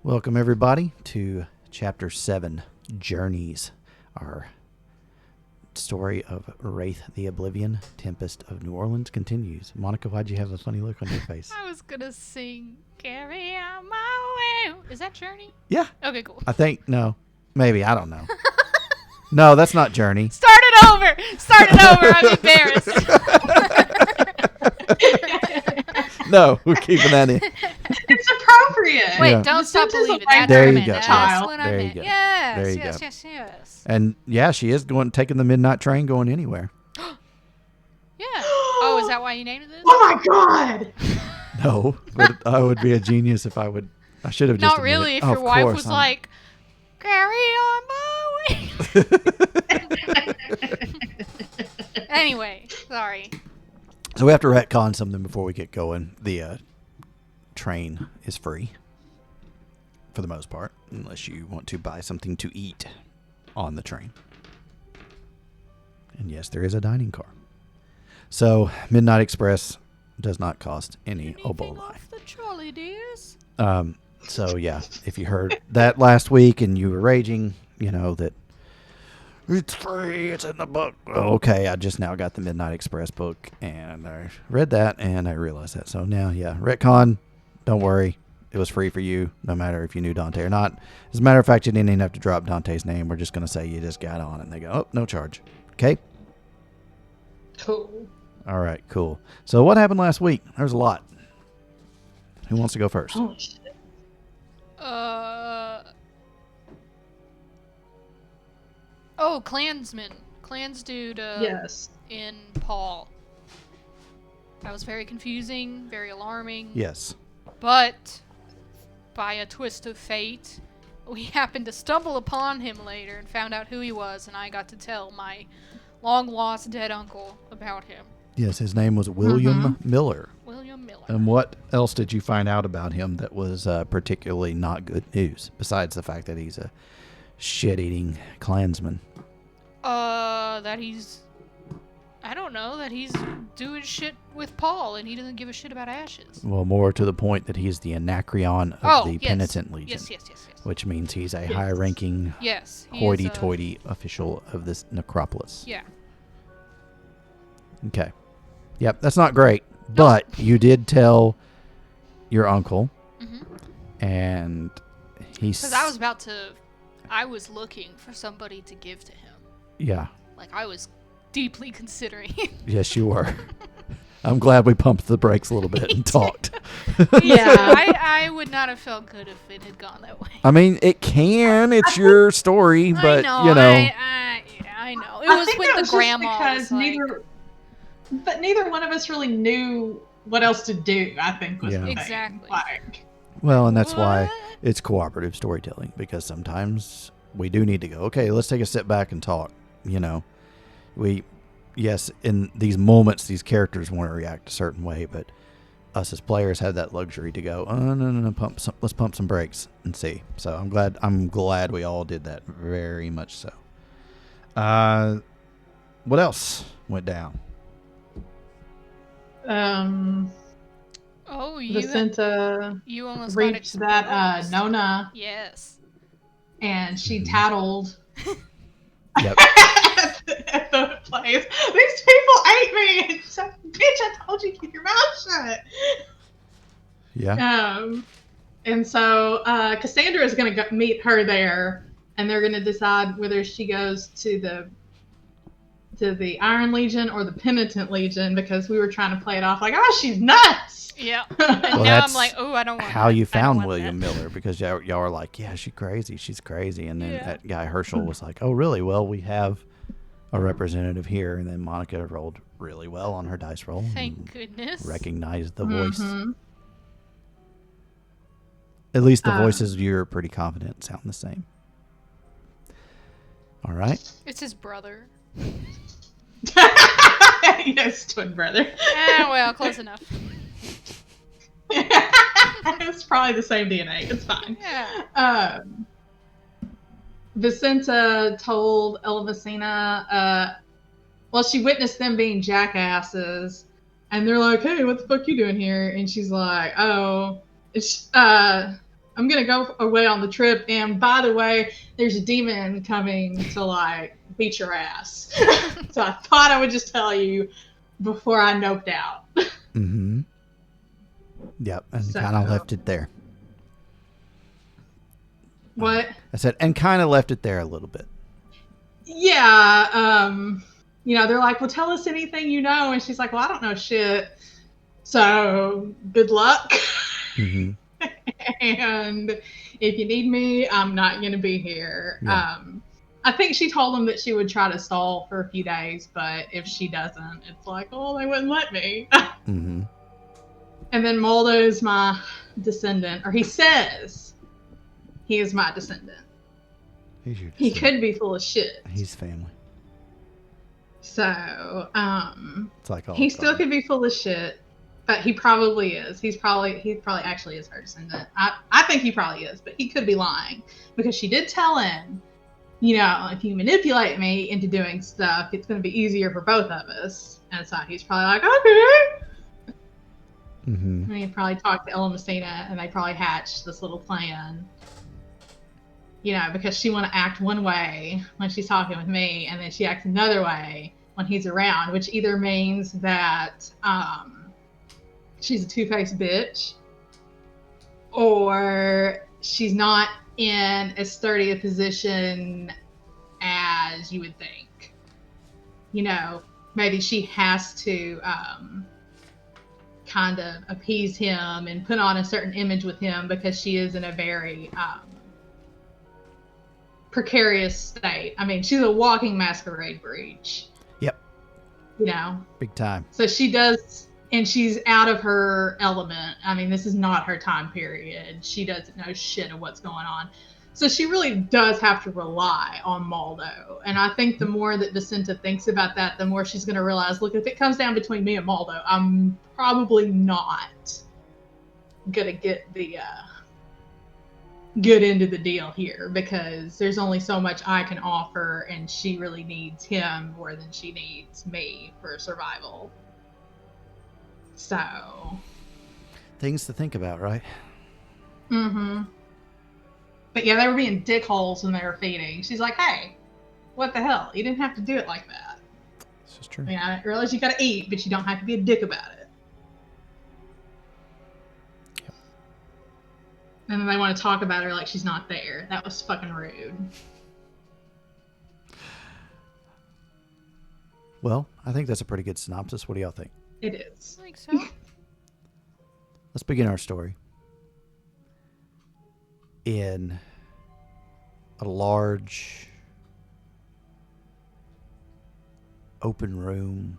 Welcome, everybody, to Chapter 7, Journeys, our story of Wraith the Oblivion, Tempest of New Orleans continues. Monica, why'd you have a funny look on your face? I was going to sing, Carry On My Way. Is that Journey? Yeah. Okay, cool. I think, no. Maybe, I don't know. No, that's not Journey. Start it over! I'm embarrassed. No, we're keeping that in. It's appropriate. Wait, Yeah. don't stop believing. That's There what you I go. meant, That's child. what I There you meant. go. Yes, There you yes, go. yes. And yeah, she is taking the midnight train going anywhere. Yeah. Oh, is that why you named it this? Oh my god! No, but I would be a genius if I should have just Not really, if admitted. your wife was like, carry on my way. Anyway, sorry. So we have to retcon something before we get going. The train is free for the most part, unless you want to buy something to eat on the train. And yes, there is a dining car. So Midnight Express does not cost any Anything oboli. off the trolley, dears? So yeah, if you heard that last week and you were raging, you know that it's free, it's in the book. Okay, I just now got the Midnight Express book and I read that and I realized that. So now, yeah, retcon, don't worry. It was free for you, no matter if you knew Dante or not. As a matter of fact, you didn't even have to drop Dante's name. We're just going to say you just got on it and they go, oh, no charge. Okay? Cool. All right, cool. So what happened last week? There's a lot. Who wants to go first? Oh shit. Oh, Klansman. Clans dude Yes. in Paul. That was very confusing, very alarming. Yes. But by a twist of fate, we happened to stumble upon him later and found out who he was, and I got to tell my long-lost dead uncle about him. Yes, his name was William Miller. William Miller. And what else did you find out about him that was particularly not good news, besides the fact that he's a shit-eating Klansman? That he's... I don't know, that he's doing shit with Paul, and he doesn't give a shit about ashes. Well, more to the point that he's the Anacreon of the yes. Penitent Legion. Yes. Which means he's a high-ranking, Yes. he is, hoity-toity official of this necropolis. Yeah. Okay. Yep, that's not great. But you did tell your uncle, and he's... Because I was looking for somebody to give to him. Yeah. Like, I was deeply considering. Yes, you were. I'm glad we pumped the brakes a little bit and talked. Yeah. I would not have felt good if it had gone that way. I mean, it can. It's your story, but, I know, you know. I know. It was when the grandma was like... But neither one of us really knew what else to do, I think, was the thing. Exactly. Like, Well, and that's why it's cooperative storytelling, because sometimes we do need to go, okay, let's take a step back and talk. You know, yes, in these moments, these characters want to react a certain way, but us as players have that luxury to go, oh, no, let's pump some brakes and see. So I'm glad we all did that, very much so. What else went down? Oh, you almost reached got that Nona, Yes. and she tattled Yep. at the place. These people ate me. And she's like, bitch, I told you to keep your mouth shut. Yeah. And so Cassandra is going to meet her there, and they're going to decide whether she goes to the Iron Legion or the Penitent Legion, because we were trying to play it off like, oh, she's nuts. Yeah. And Well, now that's I'm like, oh, I don't want how that. you I don't found want William that. Miller, because y'all are like, yeah, she's crazy. And then Yeah. that guy Herschel was like, oh, really? Well, we have a representative here. And then Monica rolled really well on her dice roll. Thank goodness. Recognized the voice. At least the voices you're pretty confident sound the same. All right. It's his brother. Yes, twin brother. Well, close enough. It's probably the same DNA. It's fine. Yeah. Vissenta told Vissena, well, she witnessed them being jackasses, and they're like, hey, what the fuck you doing here? And she's like, oh, I'm gonna go away on the trip, and by the way, there's a demon coming to like beat your ass. So I thought I would just tell you before I noped out. Mm-hmm. Yep, and So- kind of left it there. What? I said, and kind of left it there a little bit. Yeah, they're like, well, tell us anything you know. And she's like, well, I don't know shit. So good luck. Mm-hmm. And if you need me, I'm not going to be here. Yeah. I think she told him that she would try to stall for a few days, but if she doesn't, it's like, oh, they wouldn't let me. Mm-hmm. And then Moldo is my descendant, or he says he is my descendant. He's your He descendant. could be full of shit. He's family. So, It's like all he still could be full of shit, but he probably is. He probably actually is her descendant. I think he probably is, but he could be lying because she did tell him, if you manipulate me into doing stuff, it's going to be easier for both of us. And so he's probably like, okay. Mm-hmm. And he probably talked to Ella Messina, and they probably hatched this little plan. Because she want to act one way when she's talking with me, and then she acts another way when he's around, which either means that she's a two-faced bitch, or she's not in as sturdy a position as you would think. Maybe she has to kind of appease him and put on a certain image with him because she is in a very precarious state. I mean, she's a walking masquerade breach. Yep. Big time. So she does, and she's out of her element. I mean, this is not her time period. She doesn't know shit of what's going on. So she really does have to rely on Moldo. And I think the more that Vissenta thinks about that, the more she's going to realize, look, if it comes down between me and Moldo, I'm probably not going to get the good end of the deal here, because there's only so much I can offer, and she really needs him more than she needs me for survival. So. Things to think about, right? Mm-hmm. But yeah, they were being dickholes when they were feeding. She's like, hey, what the hell? You didn't have to do it like that. This is true. I mean, I realize you gotta eat, but you don't have to be a dick about it. Yep. And then they want to talk about her like she's not there. That was fucking rude. Well, I think that's a pretty good synopsis. What do y'all think? It is. I think so. Let's begin our story in a large open room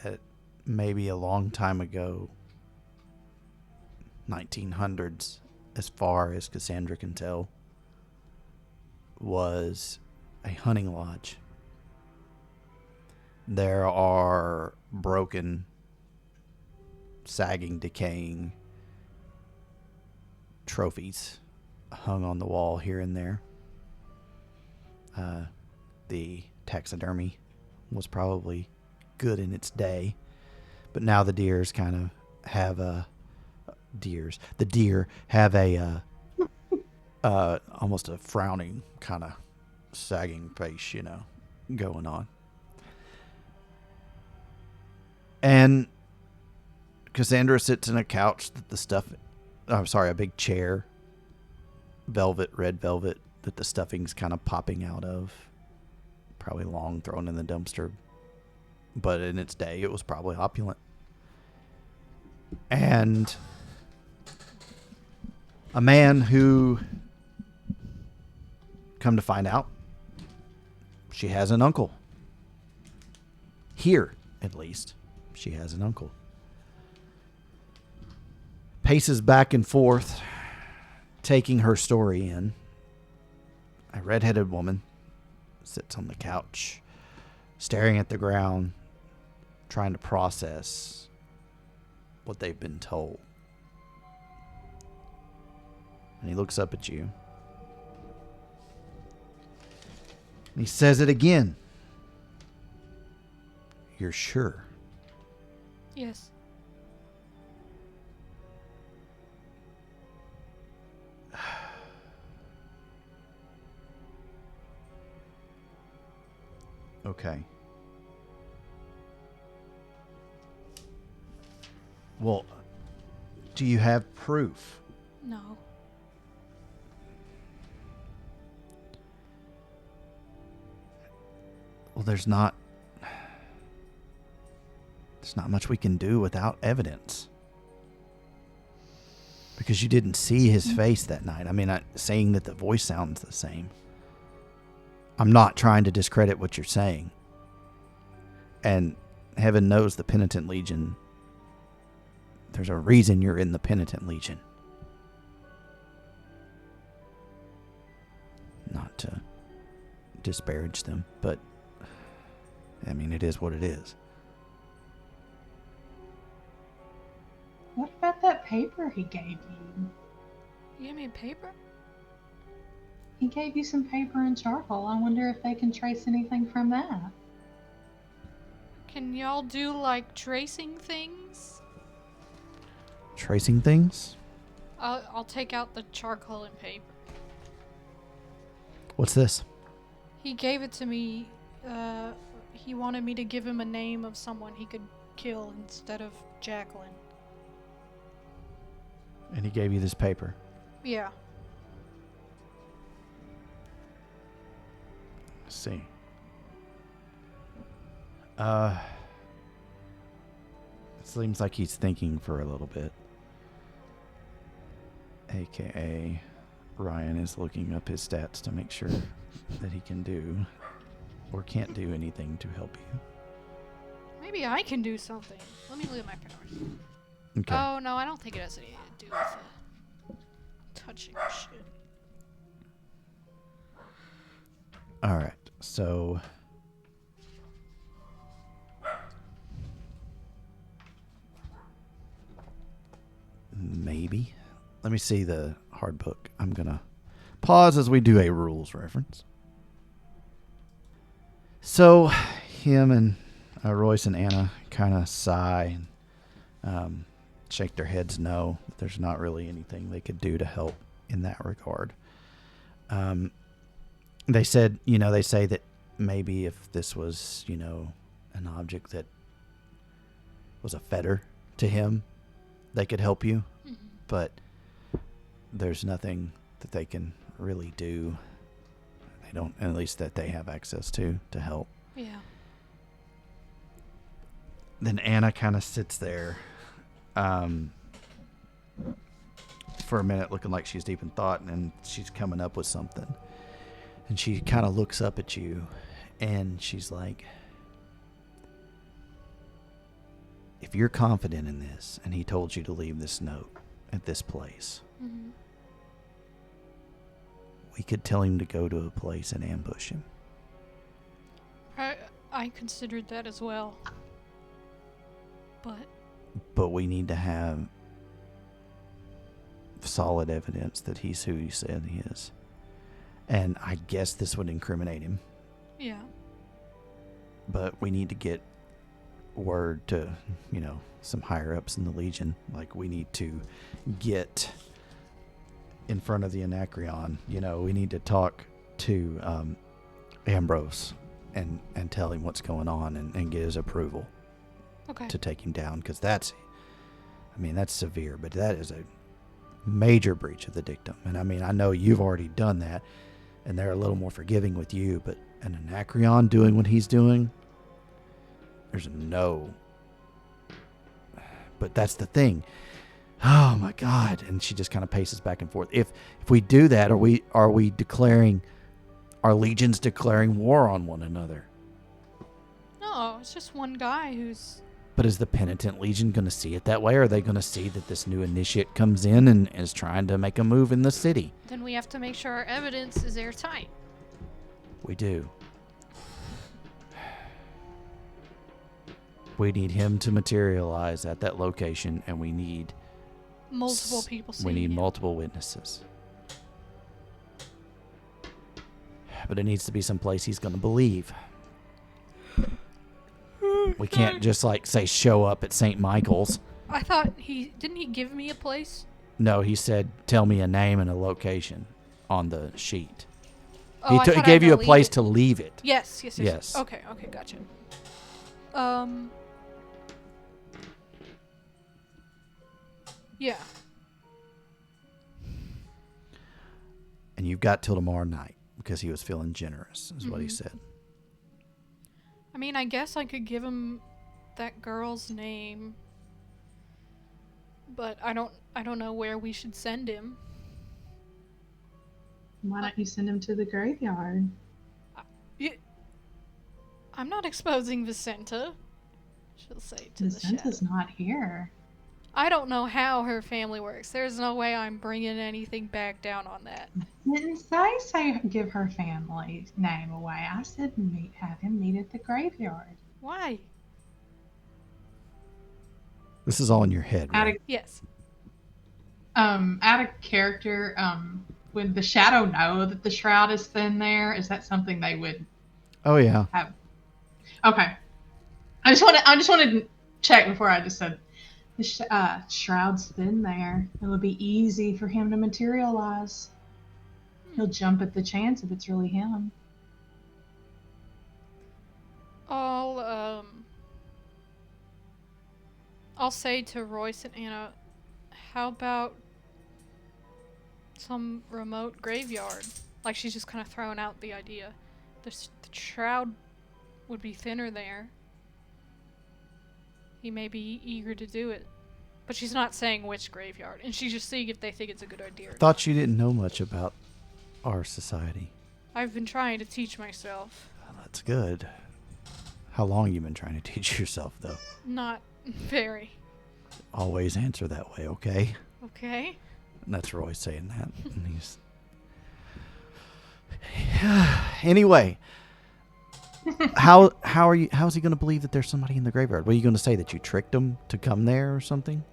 that maybe a long time ago, 1900s, as far as Cassandra can tell, was a hunting lodge. There are broken, sagging, decaying trophies hung on the wall here and there. The taxidermy was probably good in its day, but now the deers kind of have a the deer have a almost a frowning kind of sagging face, going on. And Cassandra sits in a couch that a big chair, red velvet, that the stuffing's kind of popping out of. Probably long thrown in the dumpster, but in its day it was probably opulent. And a man who, come to find out, she has an uncle. Here, at least, she has an uncle. Paces back and forth, taking her story in. A red-headed woman sits on the couch, staring at the ground, trying to process what they've been told. And he looks up at you. And he says it again. You're sure? Yes. Okay. Well, do you have proof? No. Well, there's not much we can do without evidence. Because you didn't see his face that night. I mean, saying that the voice sounds the same. I'm not trying to discredit what you're saying. And heaven knows the Penitent Legion. There's a reason you're in the Penitent Legion. Not to disparage them, but I mean, it is what it is. What about that paper he gave you? You gave me a paper? He gave you some paper and charcoal. I wonder if they can trace anything from that. Can y'all do, like, tracing things? Tracing things? I'll take out the charcoal and paper. What's this? He gave it to me. He wanted me to give him a name of someone he could kill instead of Jacqueline. And he gave you this paper. Yeah. Let's see. It seems like he's thinking for a little bit. AKA, Ryan is looking up his stats to make sure that he can do or can't do anything to help you. Maybe I can do something. Let me look at my powers. Okay. Oh, no, I don't think it has anything to do with touching shit. All right. So maybe. Let me see the hard book. I'm going to pause as we do a rules reference. So him and Royce and Anna kind of sigh and shake their heads no. There's not really anything they could do to help in that regard. They said, they say that maybe if this was, an object that was a fetter to him, they could help you. Mm-hmm. But there's nothing that they can really do. They don't, at least that they have access to help. Yeah. Then Anna kind of sits there for a minute looking like she's deep in thought, and then she's coming up with something. And she kind of looks up at you, and she's like, if you're confident in this, and he told you to leave this note at this place, mm-hmm. we could tell him to go to a place and ambush him. I considered that as well. But we need to have solid evidence that he's who he said he is. And I guess this would incriminate him. Yeah. But we need to get word to, some higher ups in the Legion. Like, we need to get in front of the Anacreon. We need to talk to Ambrose and tell him what's going on and get his approval. Okay. To take him down. Because that's severe. But that is a major breach of the dictum. And I know you've already done that. And they're a little more forgiving with you, but an Anacreon doing what he's doing, there's no. But that's the thing. Oh my God! And she just kind of paces back and forth. If we do that, are we declaring, our legions declaring war on one another? No, it's just one guy who's. But is the Penitent Legion going to see it that way? Or are they going to see that this new initiate comes in and is trying to make a move in the city? Then we have to make sure our evidence is airtight. We do. We need him to materialize at that location, and we need multiple people seeing We need him. multiple witnesses. But it needs to be someplace he's going to believe. We can't just say show up at St. Michael's. I thought didn't he give me a place? No, he said tell me a name and a location on the sheet. Oh, I He thought I gave had you a leave place it. to leave it. Yes. Yes. Okay, gotcha. Yeah. And you've got till tomorrow night because he was feeling generous, is what he Mhm. said. I mean, I guess I could give him that girl's name, but I don't know where we should send him. Why don't you send him to the graveyard? I'm not exposing Vissenta. She'll say to the shadow. Vicenta's not here. I don't know how her family works. There's no way I'm bringing anything back down on that. Didn't say give her family name away. I said have him meet at the graveyard. Why? This is all in your head, Out right? of Yes. out of character, would the shadow know that the shroud is thin there? Is that something they would Oh, yeah. have? Okay. I just wanted to check before I just said the shroud's thin there. It would be easy for him to materialize. He'll jump at the chance if it's really him. I'll say to Royce and Anna, how about some remote graveyard? Like, she's just kind of throwing out the idea. The shroud would be thinner there. He may be eager to do it. But she's not saying which graveyard, and she's just seeing if they think it's a good idea. Thought you didn't know much about our society. I've been trying to teach myself. Well, that's good. How long you been trying to teach yourself, though? Not very. Always answer that way, okay? Okay. And that's Roy saying that. And he's... Anyway, how's he going to believe that there's somebody in the graveyard? What are you going to say, that you tricked him to come there or something?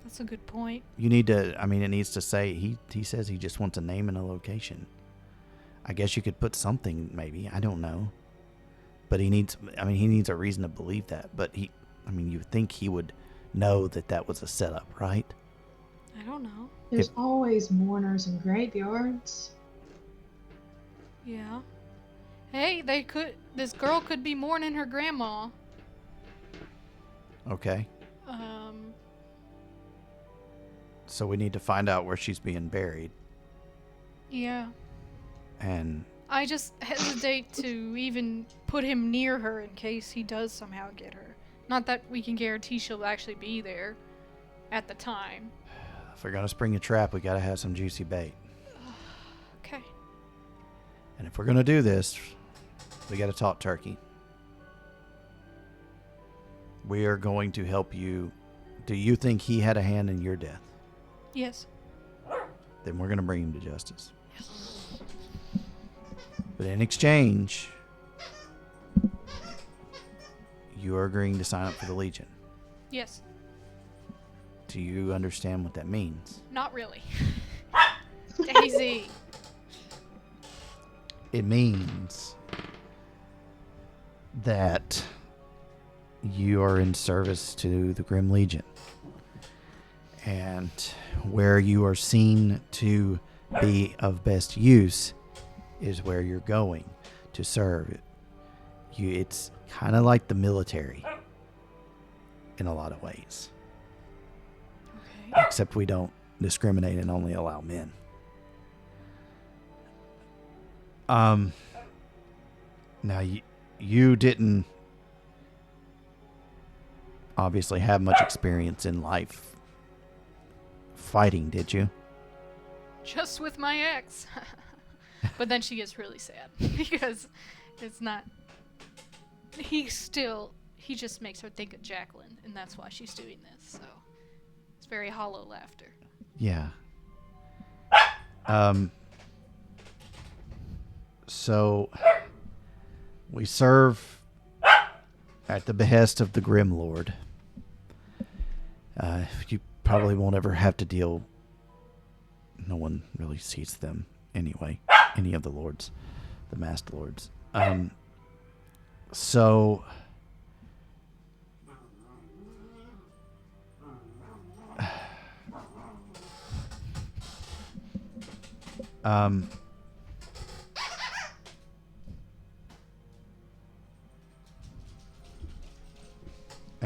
That's a good point. You need to, it needs to say, he says he just wants a name and a location. I guess you could put something, maybe. I don't know. But he needs a reason to believe that. But you would think he would know that was a setup, right? I don't know. There's always mourners in graveyards. Yeah. Hey, this girl could be mourning her grandma. Okay. So we need to find out where she's being buried. Yeah. And I just hesitate to even put him near her in case he does somehow get her. Not that we can guarantee she'll actually be there at the time. if we're going to spring a trap, we got to have some juicy bait. Okay. And if we're going to do this, we got to talk turkey. We are going to help you. Do you think he had a hand in your death? Yes. Then we're going to bring him to justice. But in exchange, you are agreeing to sign up for the Legion. Yes. Do you understand what that means? Not really. Daisy. It means that you are in service to the Grim Legion. And where you are seen to be of best use is where you're going to serve. It's kind of like the military in a lot of ways. Okay. Except we don't discriminate and only allow men. Now you didn't obviously have much experience in life fighting, did you? Just with my ex. But then she gets really sad because it's not. He just makes her think of Jacqueline, and that's why she's doing this. So it's very hollow laughter. Yeah. So we serve at the behest of the Grim Lord. You probably won't ever have to deal. No one really sees them anyway. Any of the lords, the masked lords. So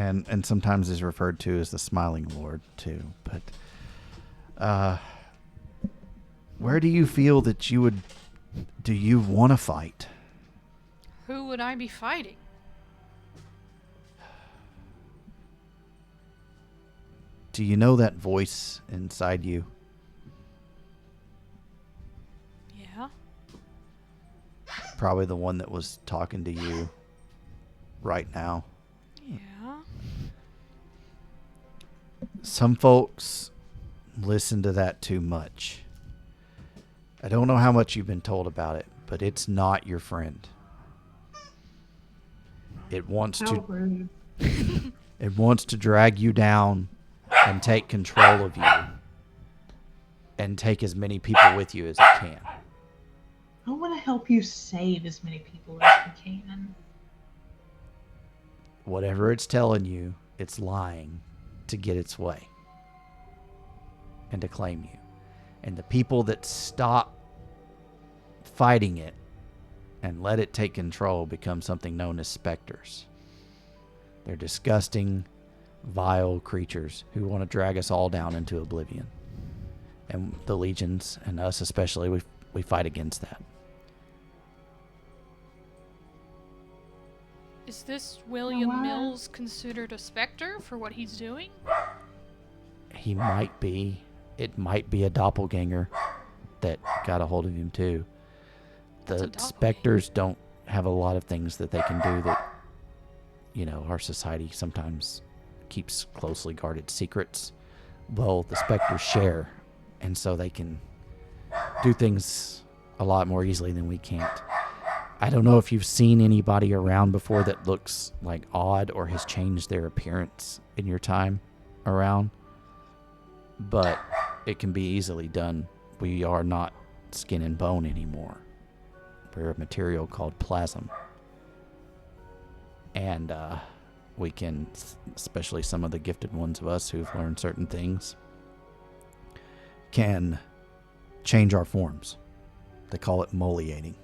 and sometimes is referred to as the Smiling Lord too. But where do you feel that you would? Do you want to fight? Who would I be fighting? Do you know that voice inside you? Yeah. Probably the one that was talking to you right now. Yeah. Some folks listen to that too much. I don't know how much you've been told about it, but it's not your friend. It wants How rude. it wants to drag you down and take control of you and take as many people with you as it can. I want to help you save as many people as we can. Whatever it's telling you, it's lying to get its way and to claim you. And the people that stop fighting it and let it take control become something known as specters. They're disgusting, vile creatures who want to drag us all down into oblivion. And the legions, and us especially, we fight against that. Is this William Wow. Mills considered a specter for what he's doing? He might be. It might be a doppelganger that got a hold of him too. What's a The doppelganger? specters don't have a lot of things that they can do that, our society sometimes keeps closely guarded secrets. Well, the specters share, and so they can do things a lot more easily than we can't. I don't know if you've seen anybody around before that looks like odd or has changed their appearance in your time around, but it can be easily done. We are not skin and bone anymore. We're a material called plasm. And we can, especially some of the gifted ones of us who've learned certain things, can change our forms. They call it moliating.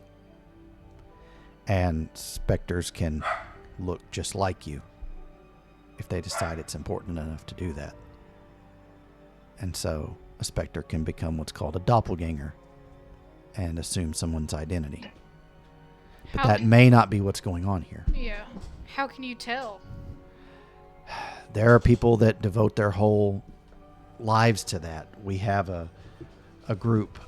And specters can look just like you if they decide it's important enough to do that. And so a specter can become what's called a doppelganger and assume someone's identity. But How that can- may not be what's going on here. Yeah. How can you tell? There are people that devote their whole lives to that. We have a group.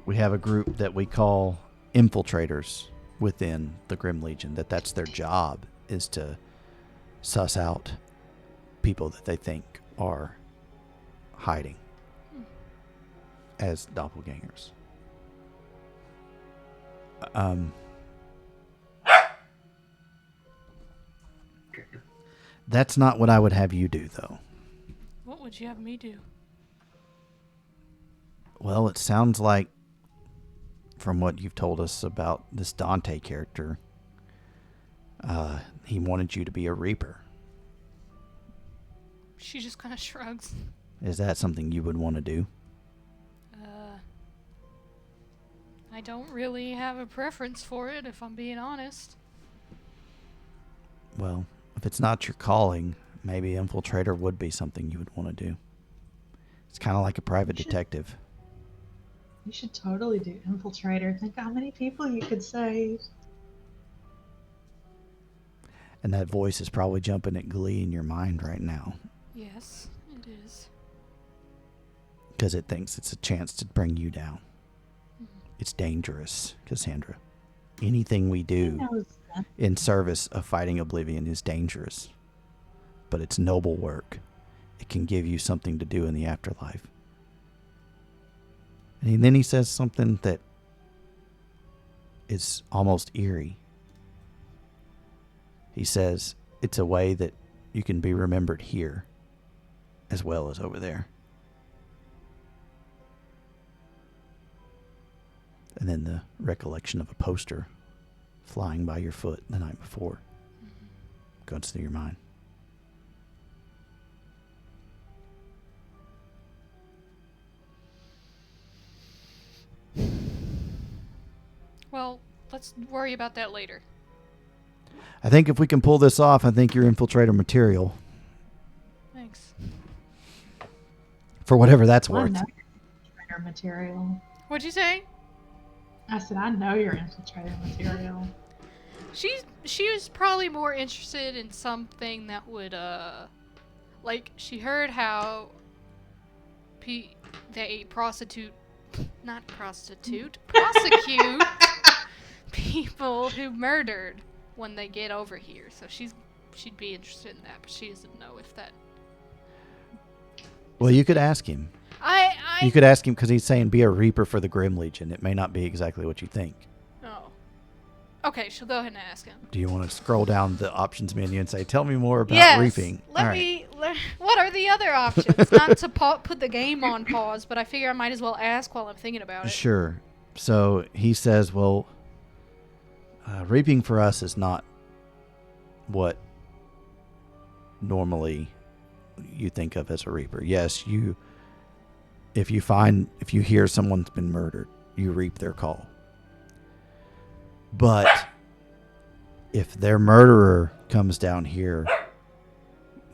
We have a group that we call infiltrators within the Grim Legion. That's their job, is to suss out people that they think are hiding as doppelgangers. That's not what I would have you do, though. What would you have me do? Well, it sounds like, from what you've told us about this Dante character, he wanted you to be a Reaper. She just kind of shrugs. Is that something you would want to do? I don't really have a preference for it, if I'm being honest. Well, if it's not your calling, maybe infiltrator would be something you would want to do. It's kind of like a private detective. You should totally do infiltrator. Think how many people you could save. And that voice is probably jumping at glee in your mind right now Yes, it is. because it thinks it's a chance to bring you down. It's dangerous, Cassandra. Anything we He do knows that. in service of fighting Oblivion is dangerous, but it's noble work. It can give you something to do in the afterlife. And then he says something that is almost eerie. He says it's a way that you can be remembered here as well as over there. And then the recollection of a poster flying by your foot the night before goes through your mind. Well, let's worry about that later. I think if we can pull this off, I think you're infiltrator material. Thanks. For whatever that's Well, I worth. know you're infiltrator material. What'd you say? I said, I know you're infiltrator material. She was probably more interested in something that would like she heard how they prosecute people who murdered when they get over here. So she'd be interested in that, but she doesn't know if that. Well, you could ask him. I You could ask him because he's saying be a reaper for the Grim Legion. It may not be exactly what you think. Oh. Okay, she'll go ahead and ask him. Do you want to scroll down the options menu and say, tell me more about Yes. reaping? Let All me. What are the other options? Not to put the game on pause, but I figure I might as well ask while I'm thinking about it. Sure. So he says, well, reaping for us is not what normally you think of as a reaper. Yes, if you hear someone's been murdered, you reap their call. But if their murderer comes down here,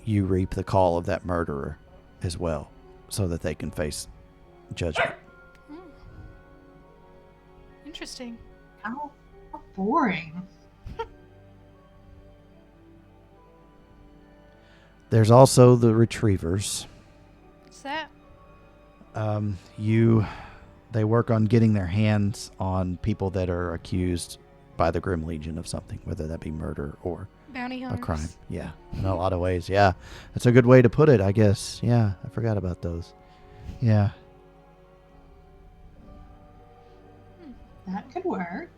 you reap the call of that murderer as well, so that they can face judgment. Interesting. How boring. There's also the retrievers. What's that? They work on getting their hands on people that are accused by the Grim Legion of something, whether that be murder or Bounty a hunters. crime. Yeah, in a lot of ways. Yeah, that's a good way to put it, I guess. Yeah, I forgot about those. Yeah. That could work.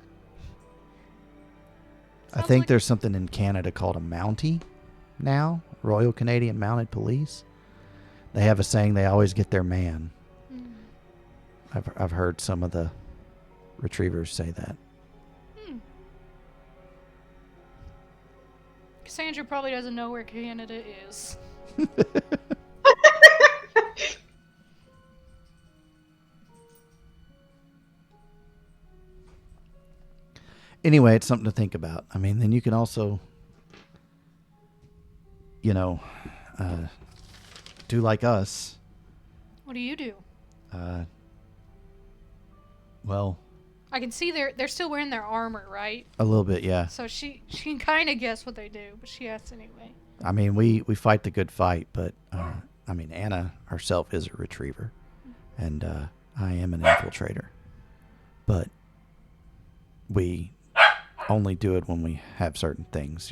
I Sounds think like- there's something in Canada called a Mountie now, Royal Canadian Mounted Police. They have a saying they always get their man. Hmm. I've heard some of the retrievers say that. Cassandra probably doesn't know where Canada is. Anyway, it's something to think about. I mean, then you can also, do like us. What do you do? Well, I can see they're still wearing their armor, right? a little bit, yeah. So she can kind of guess what they do, but she asks anyway. I mean, we fight the good fight, but I mean, Anna herself is a retriever, and I am an infiltrator. But we only do it when we have certain things,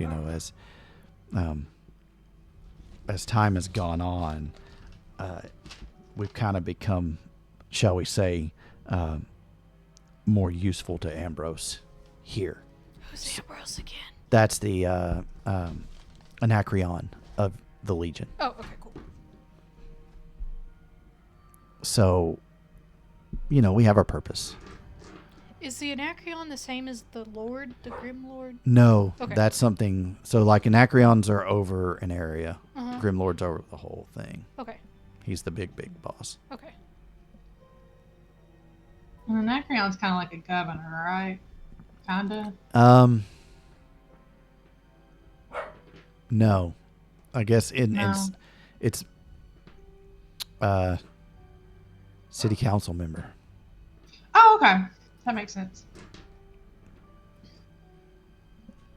as time has gone on, we've kind of become, shall we say, more useful to Ambrose here. Who's Ambrose again? That's the Anacreon of the Legion. Oh, okay, cool. So, we have our purpose. Is the Anacreon the same as the Lord, the Grim Lord? No, Okay. that's something. So, like, Anacreons are over an area. Uh-huh. Grimlord's over the whole thing. Okay, He's the big boss. okay. And Anacreon's kind of like a governor, right? Kinda. No, I guess No. it's city council member. Oh, okay. That makes sense.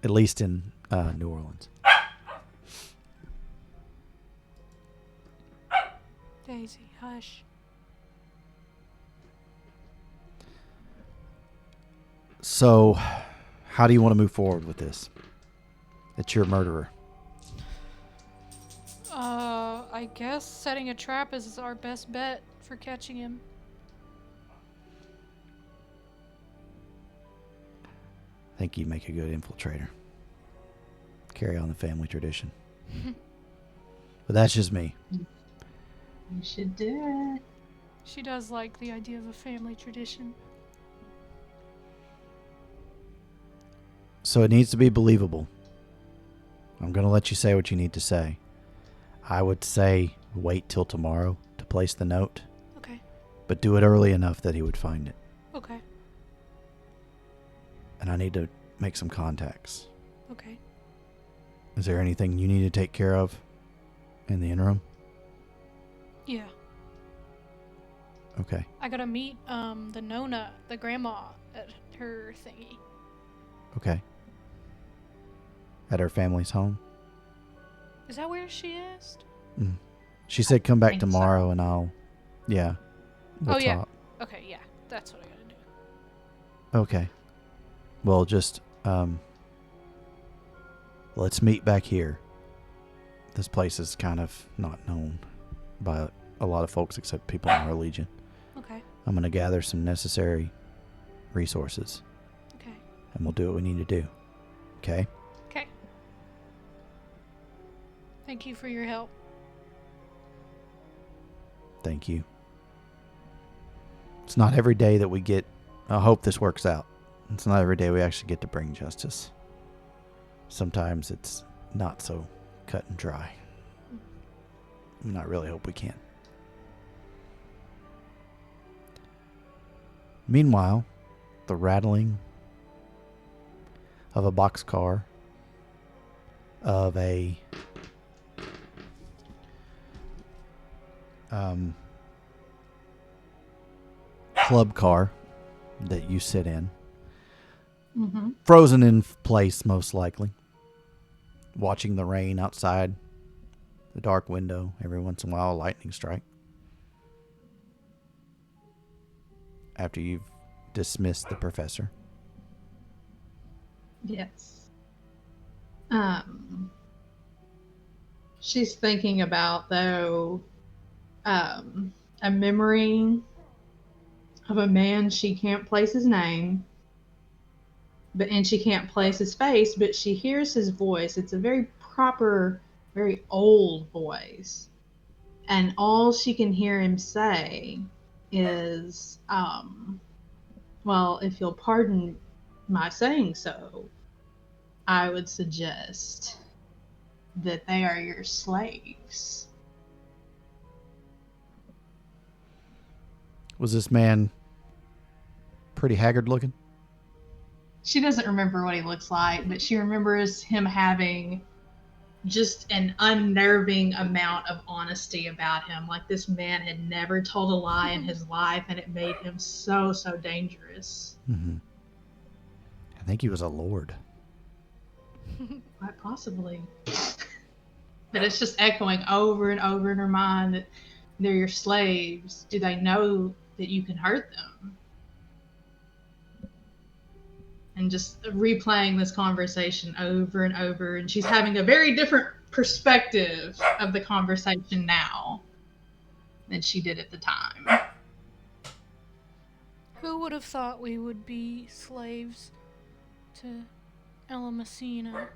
At least in New Orleans. Daisy, hush. So, how do you want to move forward with this? It's your murderer. I guess setting a trap is our best bet for catching him. I think you make a good infiltrator. Carry on the family tradition. But that's just me. You should do it. She does like the idea of a family tradition. So it needs to be believable. I'm going to let you say what you need to say. I would say wait till tomorrow to place the note, Okay, but do it early enough that he would find it. okay, And I need to make some contacts. okay. Is there anything you need to take care of in the interim? Yeah. Okay. I gotta meet the Nona, the grandma, at her thingy. Okay. At her family's home? Is that where she is? She said come back think tomorrow so. and I'll... Yeah. We'll yeah. talk. Okay, yeah. That's what I gotta do. Okay. Well, just... let's meet back here. This place is kind of not known by a lot of folks except people in our Legion. Okay. I'm going to gather some necessary resources. Okay. And we'll do what we need to do. Okay? Okay. Thank you for your help. Thank you. It's not every day that we get... I hope this works out. It's not every day we actually get to bring justice. Sometimes it's not so cut and dry. And I really hope we can. Meanwhile, the rattling of a boxcar, of a club car that you sit in, frozen in place most likely, watching the rain outside the dark window, every once in a while a lightning strike. After you've dismissed the professor. Yes. She's thinking about, though, a memory of a man. She can't place his name, and she can't place his face, but she hears his voice. It's a very proper, very old voice. And all she can hear him say is, well, if you'll pardon my saying so, I would suggest that they are your slaves. Was this man pretty haggard looking? She doesn't remember what he looks like, but she remembers him having just an unnerving amount of honesty about him. Like, this man had never told a lie in his life, and it made him so, so dangerous. Mm-hmm. I think he was a lord. Quite possibly. But it's just echoing over and over in her mind that they're your slaves. Do they know that you can hurt them? And just replaying this conversation over and over. And she's having a very different perspective of the conversation now than she did at the time. Who would have thought we would be slaves to Ella Messina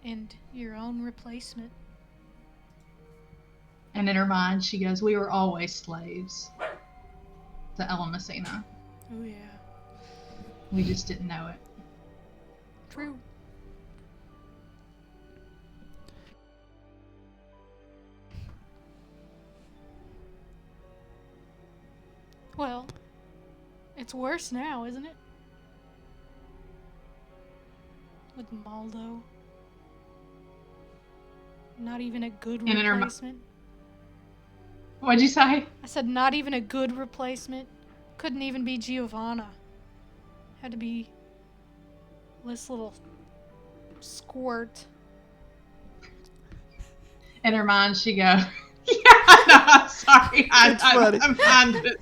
and your own replacement? And in her mind, she goes, we were always slaves to Ella Messina. Oh, yeah. We just didn't know it. True. Well, it's worse now, isn't it? With Maldo. Not even a good And in her replacement. What'd you say? I said not even a good replacement. Couldn't even be Giovanna. Had to be this little squirt. In her mind, she goes, yeah, no, I'm sorry. It's funny.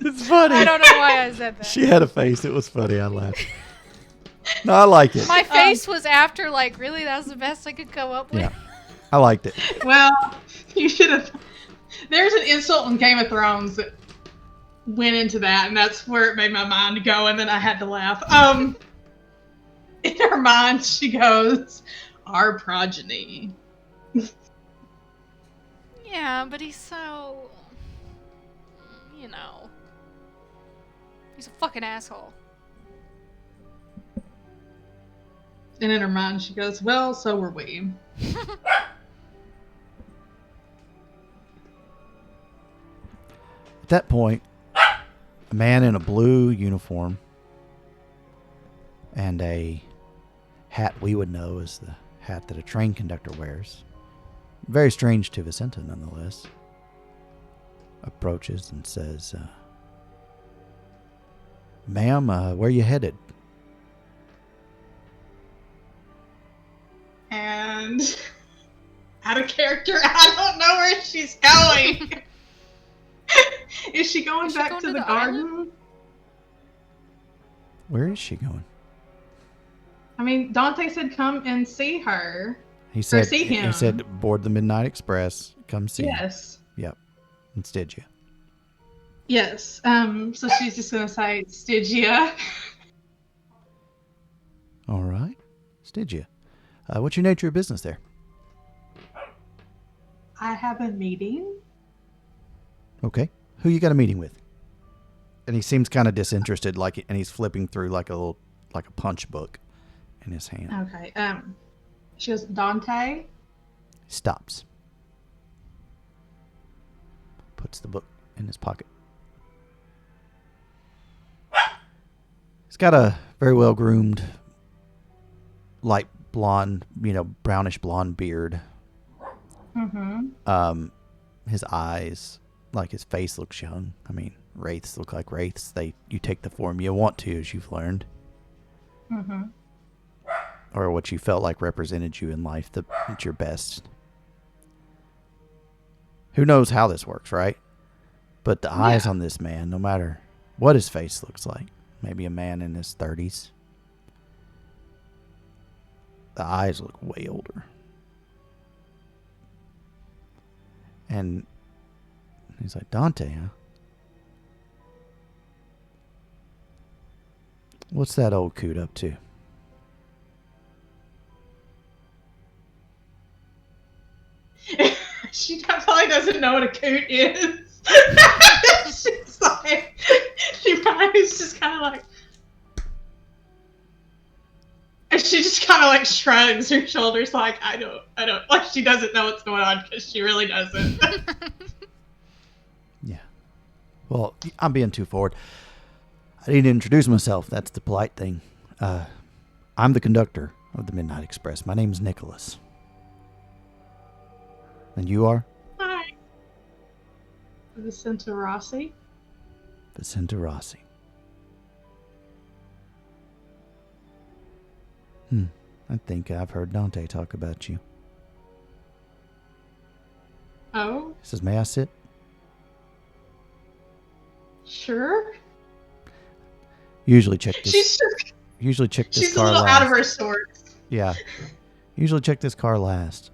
It's funny. I don't know why I said that. She had a face. It was funny. I laughed. No, I like it. My face was after, like, really? That was the best I could come up with? Yeah. I liked it. Well, you should have. There's an insult in Game of Thrones that went into that, and that's where it made my mind go, and then I had to laugh. In her mind, she goes, our progeny. Yeah, but he's so... You know... He's a fucking asshole. And in her mind, she goes, well, so were we. At that point, a man in a blue uniform and a hat we would know as the hat that a train conductor wears. Very strange to Vissenta, nonetheless. Approaches and says, "Ma'am, where you headed?" And out of character, I don't know where she's going. Is she going back to the garden? Where is she going? I mean, Dante said come and see her. He said, see him. He said, board the Midnight Express. Come see him. Yes. Yep. And Stygia. Yes. So she's just going to say Stygia. All right. Stygia. What's your nature of business there? I have a meeting. Okay. Who you got a meeting with? And he seems kind of disinterested, and he's flipping through like a punch book in his hand. Okay. She goes, Dante. Stops. Puts the book in his pocket. He's got a very well groomed, light blonde, brownish blonde beard. Mm-hmm. His eyes, his face looks young. I mean, wraiths look like wraiths. You take the form you want to, as you've learned. Mm-hmm. Or what you felt like represented you in life at your best. Who knows how this works, right? But the eyes on this man, no matter what his face looks like, maybe a man in his 30s, the eyes look way older. And he's like, Dante, huh? What's that old coot up to? She probably doesn't know what a coot is. She's like, she probably is just kind of like, and she just kind of like shrugs her shoulders like, I don't, like she doesn't know what's going on because she really doesn't. Yeah. Well, I'm being too forward. I need to introduce myself. That's the polite thing. I'm the conductor of the Midnight Express. My name's Nicholas. And you are? Hi. Vissenta Rossi. Vissenta Rossi. I think I've heard Dante talk about you. Oh? He says, may I sit? Sure. Usually check this. She's She's a little out of her sorts. Yeah. Usually check this car last.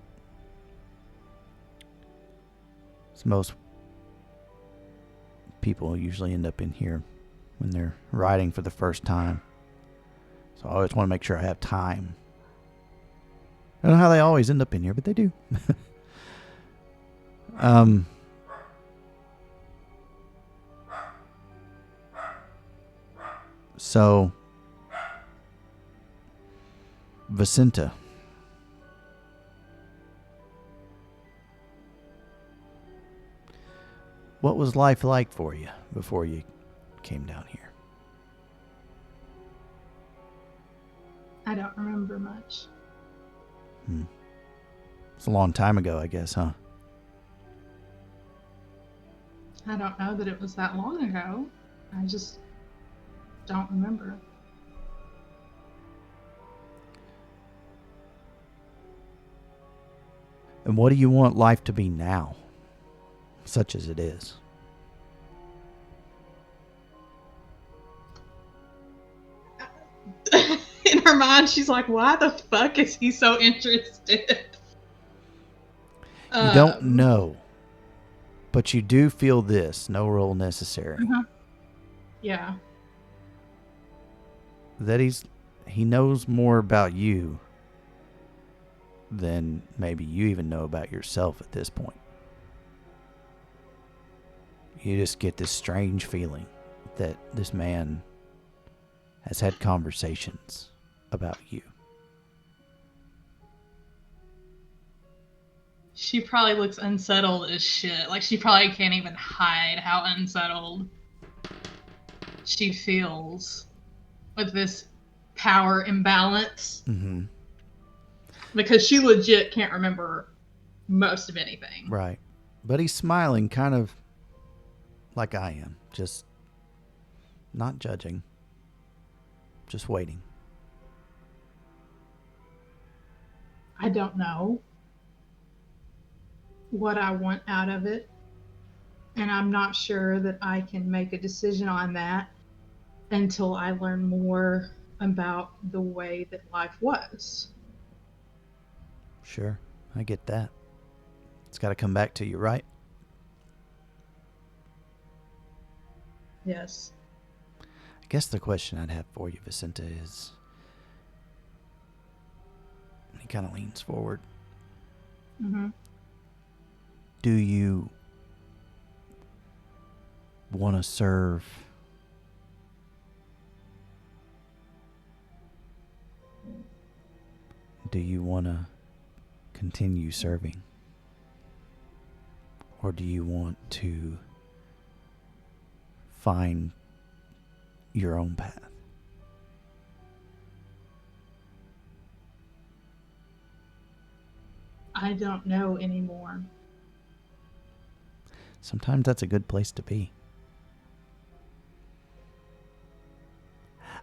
So most people usually end up in here when they're riding for the first time. So I always want to make sure I have time. I don't know how they always end up in here, but they do. So, Vissenta. What was life like for you before you came down here? I don't remember much. It's a long time ago, I guess, huh? I don't know that it was that long ago. I just don't remember. And what do you want life to be now, such as it is? In her mind, she's like, why the fuck is he so interested? You don't know, but you do feel this, no role necessary. Yeah. That he knows more about you than maybe you even know about yourself at this point. You just get this strange feeling that this man has had conversations about you. She probably looks unsettled as shit. Like, she probably can't even hide how unsettled she feels with this power imbalance. Mm-hmm. because she legit can't remember most of anything. Right. But he's smiling kind of like I am. Just not judging. Just waiting. I don't know what I want out of it. And I'm not sure that I can make a decision on that until I learn more about the way that life was. Sure. I get that. It's got to come back to you, right? Yes. I guess the question I'd have for you, Vissenta, is... He kind of leans forward. Mm-hmm. Do you want to serve do you want to continue serving, or do you want to find your own path? I don't know anymore. Sometimes that's a good place to be.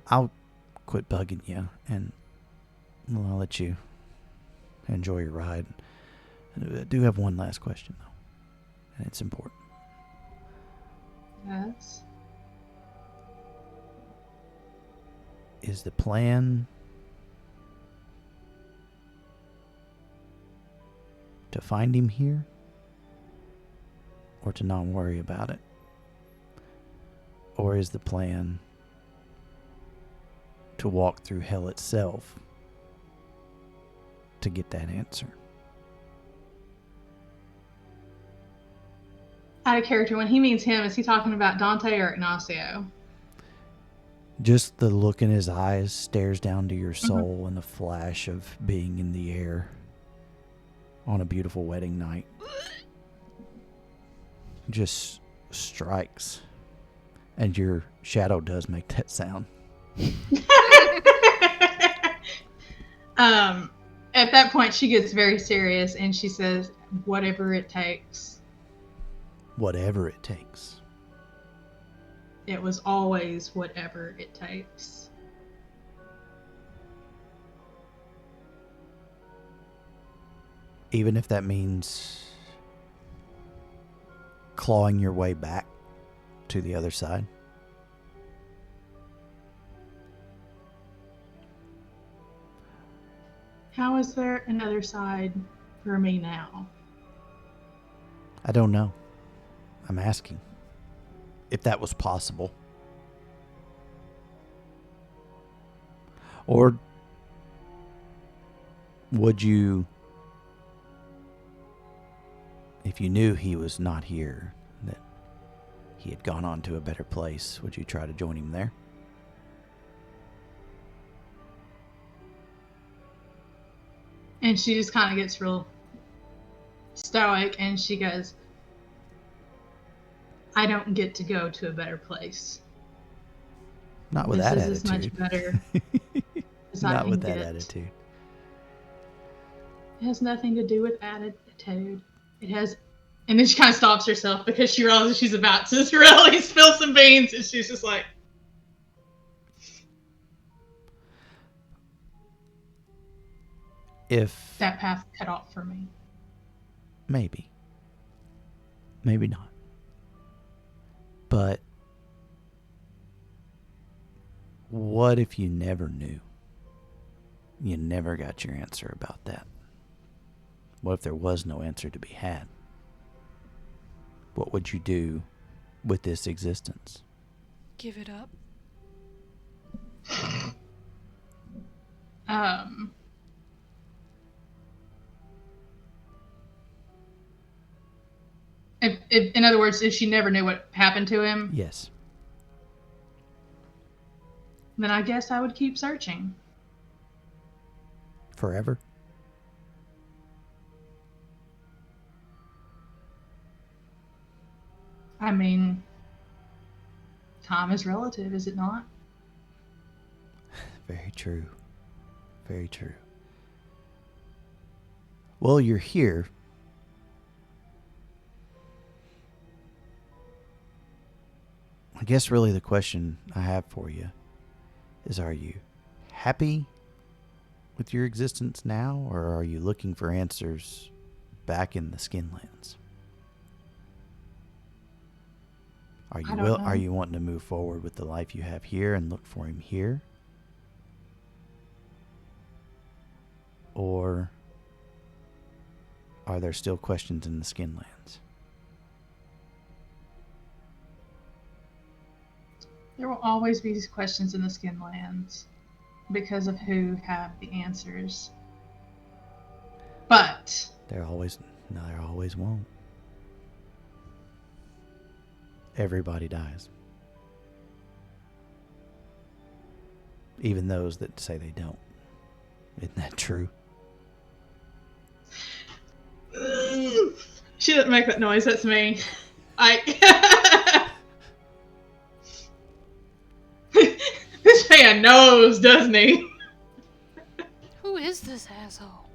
I'll quit bugging you, and I'll let you enjoy your ride. I do have one last question, though, and it's important. Yes. Is the plan to find him here, or to not worry about it? Or is the plan to walk through hell itself to get that answer? Out of character, when he means him, is he talking about Dante or Ignacio? Just the look in his eyes stares down to your soul, and the flash of being in the air on a beautiful wedding night just strikes, and your shadow does make that sound. At that point, she gets very serious and she says, "Whatever it takes." Whatever it takes. It was always whatever it takes. Even if that means clawing your way back to the other side. How is there another side for me now? I don't know. I'm asking if that was possible. Or would you, if you knew he was not here, that he had gone on to a better place, would you try to join him there? And she just kind of gets real stoic and she goes, "I don't get to go to a better place. Not with This that is attitude. as much better as I Not can with that get." attitude. It has nothing to do with attitude. It has... And then she kind of stops herself because she realizes she's about to really spill some beans, and she's just like, If that path cut off for me. maybe not. But what if you never knew? You never got your answer about that. What if there was no answer to be had? What would you do with this existence? Give it up. If, in other words, if she never knew what happened to him, Yes. then I guess I would keep searching. Forever? I mean, time is relative, is it not? Very true. Very true. Well, you're here. I guess really the question I have for you is, are you happy with your existence now, or are you looking for answers back in the Skinlands? Are I you don't know. Are you wanting to move forward with the life you have here and look for him here? Or are there still questions in the Skinlands? There will always be these questions in the Skinlands because of who have the answers. But There always won't. Everybody dies. Even those that say they don't. Isn't that true? she didn't make that noise. That's me. This man knows, doesn't he? Who is this asshole?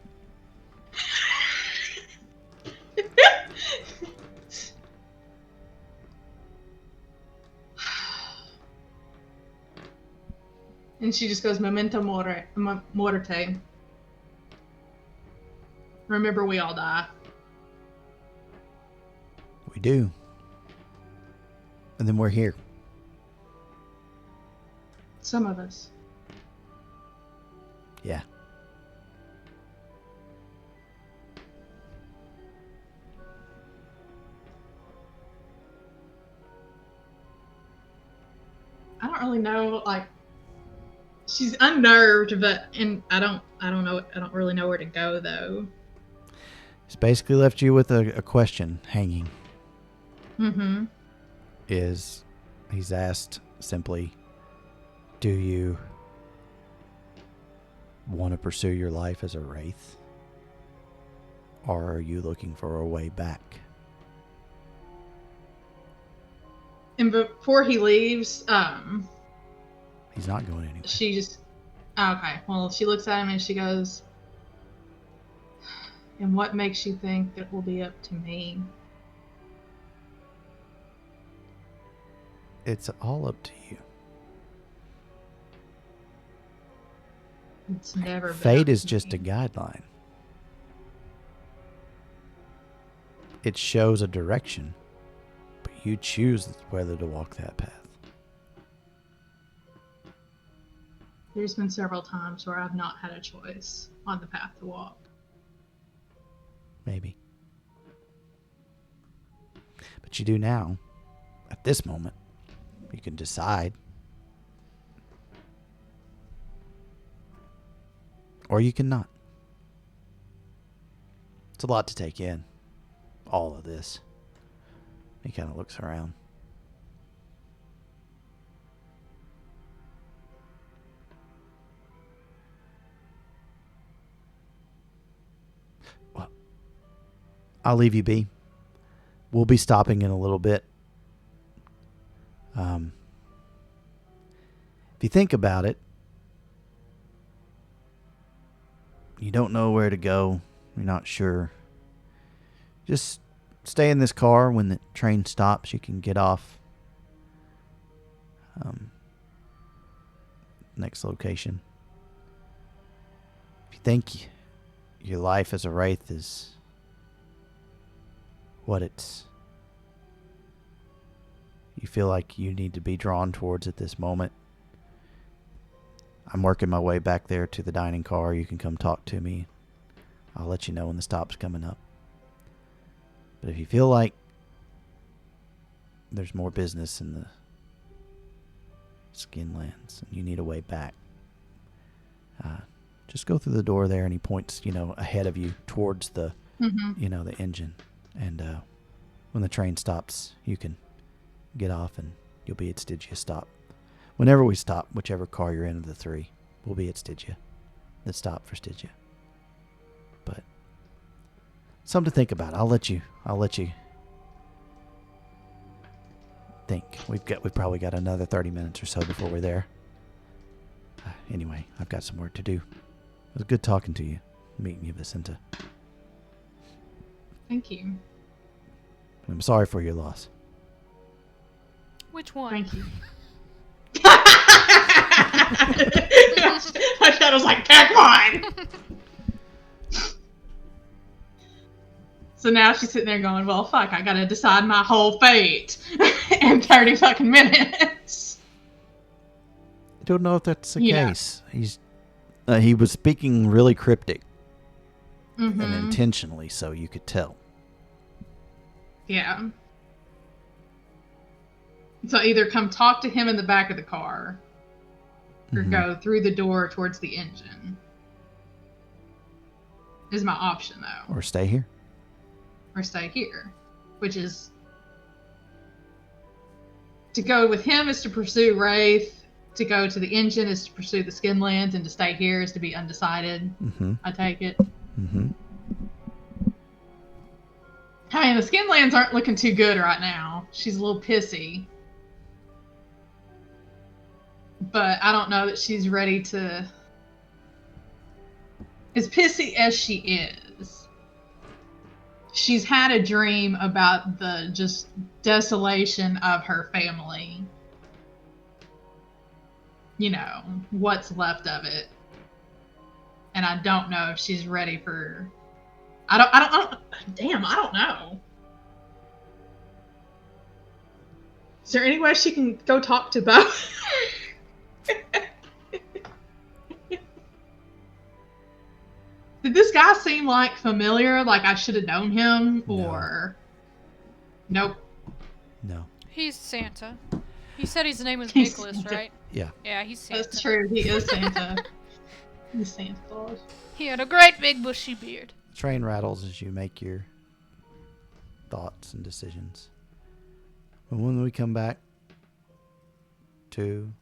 And she just goes, memento morte. Remember, we all die. We do. And then we're here. Some of us. Yeah. I don't really know, like, she's unnerved, and I don't know, I don't really know where to go though. He's basically left you with a question hanging. Mm-hmm. He's asked simply, do you want to pursue your life as a Wraith? Or are you looking for a way back? And before he leaves, He's not going anywhere. she just, okay, well, she looks at him and she goes, and what makes you think it will be up to me? It's all up to you. It's never been Fate up is to just a me. guideline. It shows a direction, but you choose whether to walk that path. There's been several times where I've not had a choice on the path to walk. Maybe. But you do now. At this moment, you can decide. Or you can not. It's a lot to take in. All of this. He kind of looks around. Well, I'll leave you be. We'll be stopping in a little bit. If you think about it, you don't know where to go. You're not sure. Just stay in this car. When the train stops, you can get off. Next location. If you think your life as a Wraith is what you feel like you need to be drawn towards at this moment, I'm working my way back there to the dining car. You can come talk to me. I'll let you know when the stop's coming up. But if you feel like there's more business in the Skinlands and you need a way back, just go through the door there, and he points, ahead of you towards the, the engine. And when the train stops, you can get off and you'll be at Stygia stop. Whenever we stop, whichever car you're in of the three, we'll be at Stygia. The stop for Stygia. But something to think about. I'll let you think. We've probably got another 30 minutes or so before we're there. Anyway, I've got some work to do. It was good talking to you, meeting you, Vissenta. Thank you. I'm sorry for your loss. Which one? Thank you. My shadow's like, pick one! So now she's sitting there going, well, fuck, I gotta decide my whole fate in 30 fucking minutes. I don't know if that's the Yeah. case. He was speaking really cryptic and Mm-hmm. intentionally, so you could tell. Yeah. So either come talk to him in the back of the car or Mhm. go through the door towards the engine. Is my option, though. Or stay here. Or stay here. Which is... To go with him is to pursue Wraith. To go to the engine is to pursue the Skinlands. And to stay here is to be undecided. Mm-hmm. I take it. Mm-hmm. I mean, the Skinlands aren't looking too good right now. She's a little pissy. But I don't know that she's ready to... As pissy as she is, she's had a dream about the just desolation of her family. You know, what's left of it. And I don't know if she's ready for... I don't know. Is there any way she can go talk to Bo? Did this guy seem like familiar? Like I should have known him? Or... Nope. No. He's Santa. He said his name was He's Nicholas, Santa. right? Yeah. Yeah, he's Santa. That's true. He is Santa. He's Santa Claus. He had a great big bushy beard. Train rattles as you make your thoughts and decisions. But when we come back to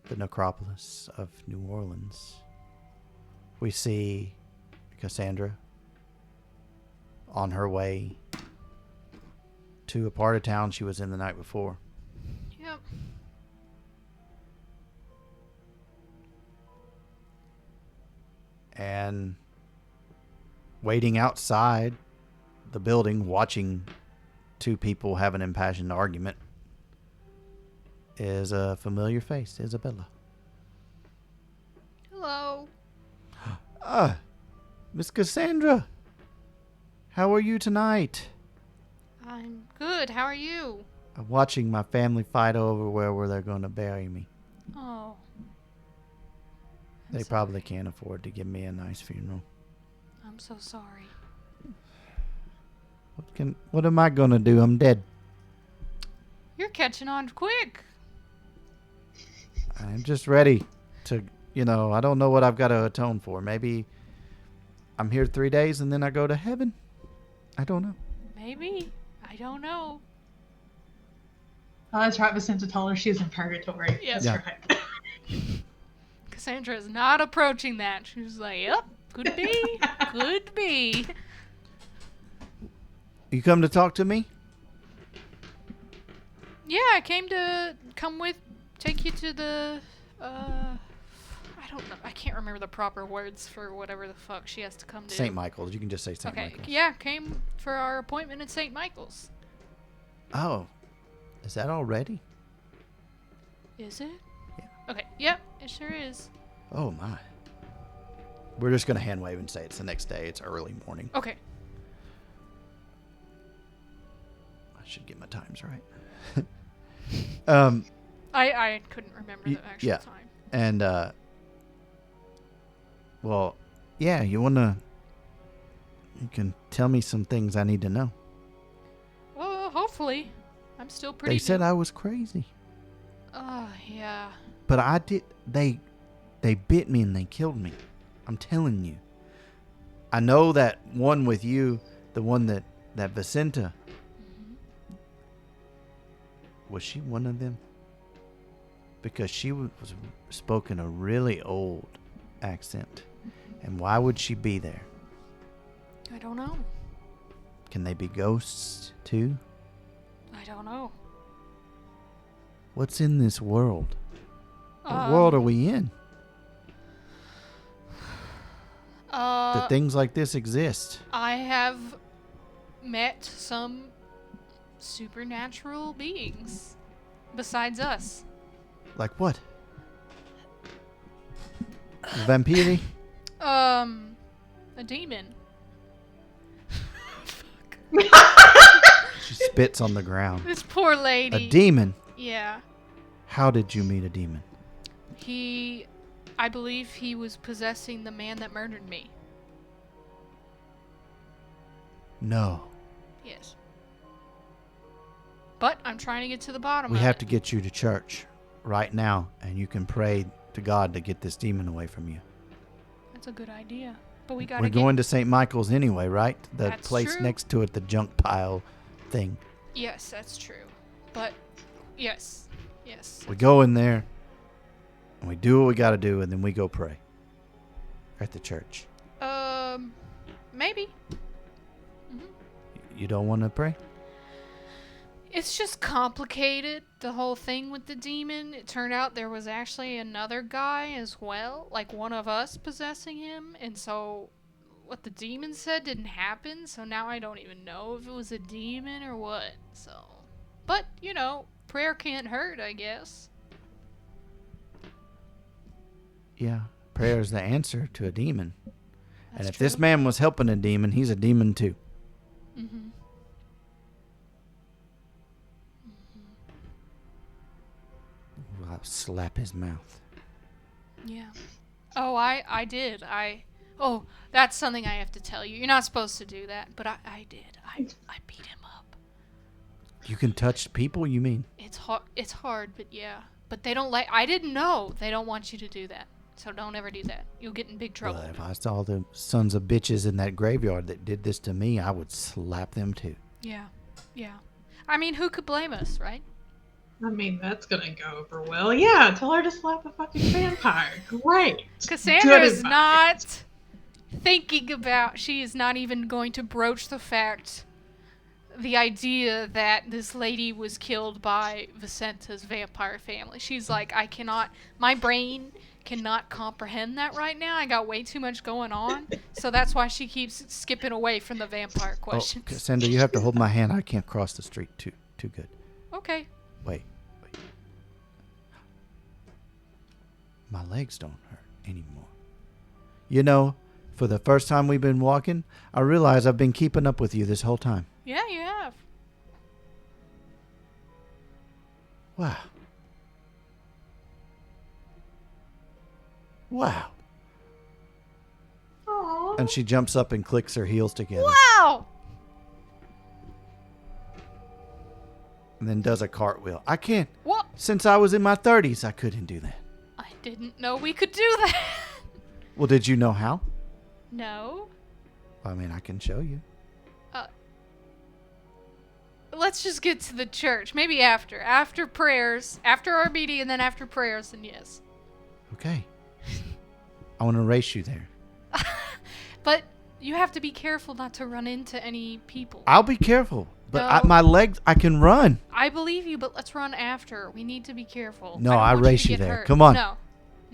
the necropolis of New Orleans, we see Cassandra on her way to a part of town she was in the night before. Yep. And waiting outside the building, watching two people have an impassioned argument, is a familiar face, Isabella. Hello. Miss Cassandra, how are you tonight? I'm good. How are you? I'm watching my family fight over where they're going to bury me. Oh. I'm They sorry. probably can't afford to give me a nice funeral. I'm so sorry. What am I going to do? I'm dead. You're catching on quick. I'm just ready to, I don't know what I've got to atone for. Maybe I'm here 3 days and then I go to heaven. I don't know. Maybe. I don't know. Oh, that's right. Vissenta told her she was in purgatory. Yes. That's Yeah. right. Cassandra is not approaching that. She was like, yep, could be. Could be. You come to talk to me? Yeah, I came to take you to the, I don't know. I can't remember the proper words for whatever the fuck she has to come to. St. Michael's. You can just say St. Okay, Michael's. yeah, came for our appointment at St. Michael's. Oh, is that already? Is it? Yeah. Okay, yep, it sure is. Oh, my. We're just going to hand wave and say it's the next day. It's early morning. Okay. I should get my times right. I couldn't remember the actual yeah. time. And, well, yeah, you can tell me some things I need to know. Well, hopefully. I'm still pretty They said I was crazy. Oh, yeah. But they bit me and they killed me. I'm telling you. I know that one with you, the one that Vissenta, was she one of them? Because she was spoken a really old accent. And why would she be there? I don't know. Can they be ghosts too? I don't know. What's in this world? What world are we in? That things like this exist. I have met some supernatural beings besides us. Like what? Vampiri? A demon. She spits on the ground. This poor lady. A demon? Yeah. How did you meet a demon? I believe he was possessing the man that murdered me. No. Yes. But I'm trying to get to the bottom We of have it. to get you to church right now, and you can pray to God to get this demon away from you. That's a good idea. But we gotta We're going to St. Michael's anyway, right? The That's place true. next to it, the junk pile thing. Yes, that's true. But, yes. Yes. We go in there, and we do what we got to do, and then we go pray at the church. Maybe. You don't want to pray? It's just complicated, the whole thing with the demon. It turned out there was actually another guy as well, like one of us possessing him, and so what the demon said didn't happen, so now I don't even know if it was a demon or what, so. But, prayer can't hurt, I guess. Yeah. Prayer is the answer to a demon. And if True. this man was helping a demon, he's a demon too. Mm-hmm. I'll slap his mouth. Yeah. Oh, I did. Oh, that's something I have to tell you. You're not supposed to do that, but I did. I beat him up. You can touch people, you mean? It's hard, but yeah. But they don't I didn't know. They don't want you to do that. So don't ever do that. You'll get in big trouble. Well, if I saw the sons of bitches in that graveyard that did this to me, I would slap them too. Yeah. Yeah. I mean, who could blame us, right? I mean, that's gonna go over well. Yeah, tell her to slap a fucking vampire. Great. Cassandra Good is advice. not thinking about, she is not even going to broach the idea that this lady was killed by Vissenta's vampire family. She's like, my brain cannot comprehend that right now. I got way too much going on. So that's why she keeps skipping away from the vampire questions. Oh, Cassandra, you have to hold my hand. I can't cross the street too good. Okay. Wait. My legs don't hurt anymore. For the first time we've been walking, I realize I've been keeping up with you this whole time. Yeah, you have. Wow. Wow. Aww. And she jumps up and clicks her heels together. Wow! And then does a cartwheel. I can't. What? Since I was in my 30s, I couldn't do that. I didn't know we could do that. Well, did you know how? No. I mean, I can show you. Let's just get to the church. Maybe after prayers, after our meeting, and then after prayers, then yes. Okay. I want to race you there. But you have to be careful not to run into any people. I'll be careful. But No. my legs, I can run. I believe you, but let's run after. We need to be careful. No, don't I want race to you get there. hurt. Come on. No.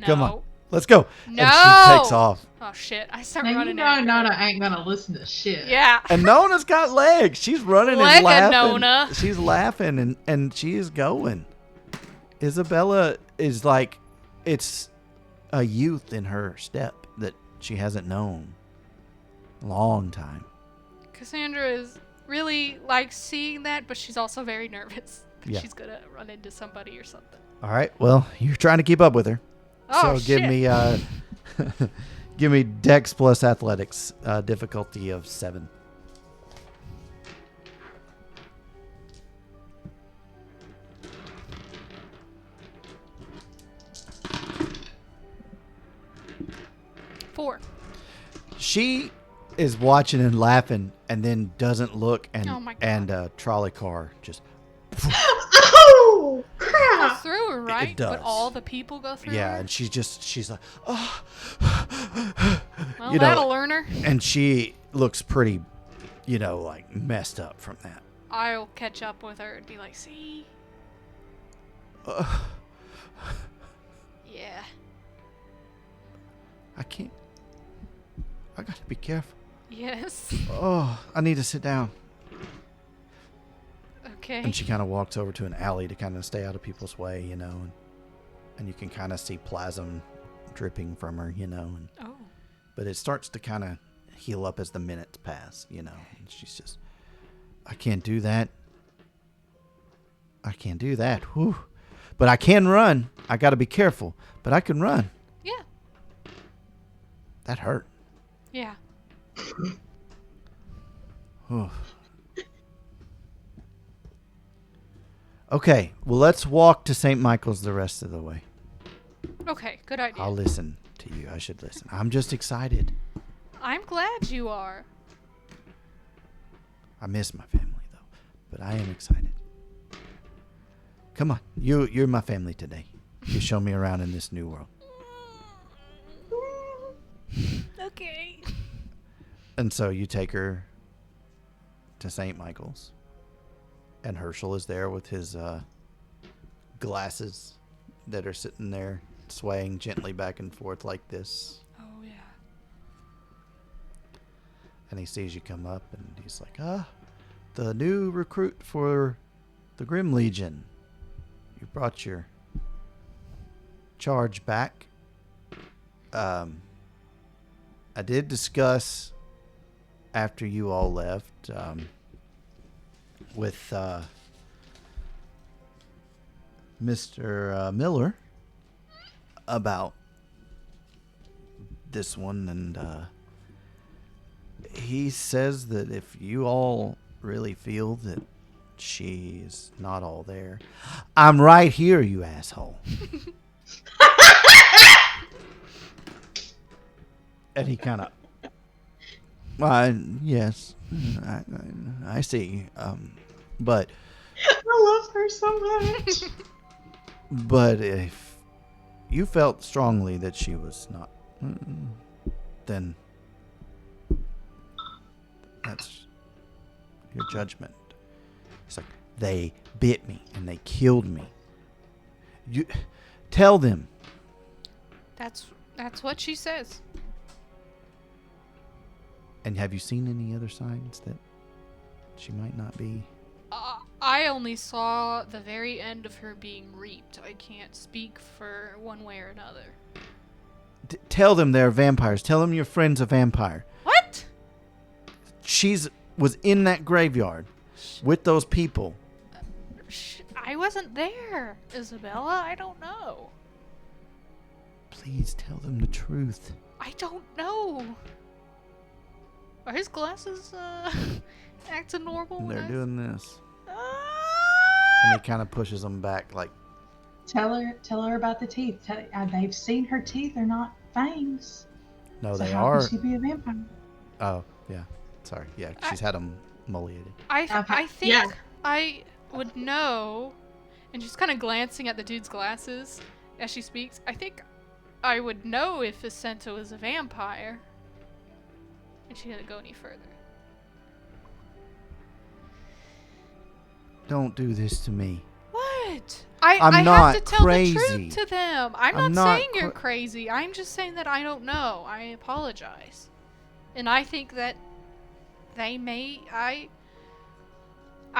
Come on. Let's go. No. And she takes off. Oh shit! I start Now you running. know after her. Nona ain't gonna listen to shit. Yeah. And Nona's got legs. She's running Leg and laughing. Nona. She's laughing and she is going. Isabella is like, it's a youth in her step that she hasn't known a long time. Cassandra is really likes seeing that, but she's also very nervous. Yeah. She's gonna run into somebody or something. All right. Well, you're trying to keep up with her. Oh So give shit. me give me Dex plus Athletics, difficulty of 7. Four. She is watching and laughing, and then doesn't look, and Oh my God. and a trolley car just Oh Goes crap! through her, right? does. But all the people go through yeah, her? and she's like, oh, Well, you know, that'll learn her. and she looks pretty, like messed up from that. I'll catch up with her and be like, see? Uh, Yeah. I can't. I got to be careful. Yes. Oh, I need to sit down. Okay. And she kind of walks over to an alley to kind of stay out of people's way, and you can kind of see plasm dripping from her, and Oh. but it starts to kind of heal up as the minutes pass, and she's just, I can't do that. Whew. But I can run. I got to be careful, but I can run. Yeah. That hurt. Yeah. Whew. Okay, well, let's walk to St. Michael's the rest of the way. Okay, good idea. I'll listen to you. I should listen. I'm just excited. I'm glad you are. I miss my family, though, but I am excited. Come on. You're my family today. You show me around in this new world. Okay. And so you take her to St. Michael's. And Herschel is there with his glasses that are sitting there swaying gently back and forth like this. Oh, yeah. And he sees you come up and he's like, the new recruit for the Grim Legion. You brought your charge back. I did discuss after you all left with Mr. Miller about this one, and he says that if you all really feel that she's not all there, I'm right here, you asshole. And he kind of, yes, I see, but I love her so much. but if you felt strongly that she was not, then that's your judgment. It's like, they bit me and they killed me. You tell them. That's what she says. And have you seen any other signs that she might not be? I only saw the very end of her being reaped. I can't speak for one way or another. Tell them they're vampires. Tell them your friend's a vampire. What? Was in that graveyard with those people. I wasn't there, Isabella. I don't know. Please tell them the truth. I don't know. Are his glasses acting normal? And they're doing this. Ah! And he kind of pushes them back like, Tell her about the teeth. They've seen her teeth. They're not fangs. no, So they how are. could she be a vampire? Oh, yeah. Sorry. Yeah, she's had them molliated. I think Yeah. I would know, and she's kind of glancing at the dude's glasses as she speaks. I think I would know if Vissenta was a vampire. And she didn't go any further. Don't do this to me. What? I'm I not have to tell crazy. the truth to them. I'm I'm not not saying you're crazy. I'm just saying that I don't know. I apologize. And I think that they may... I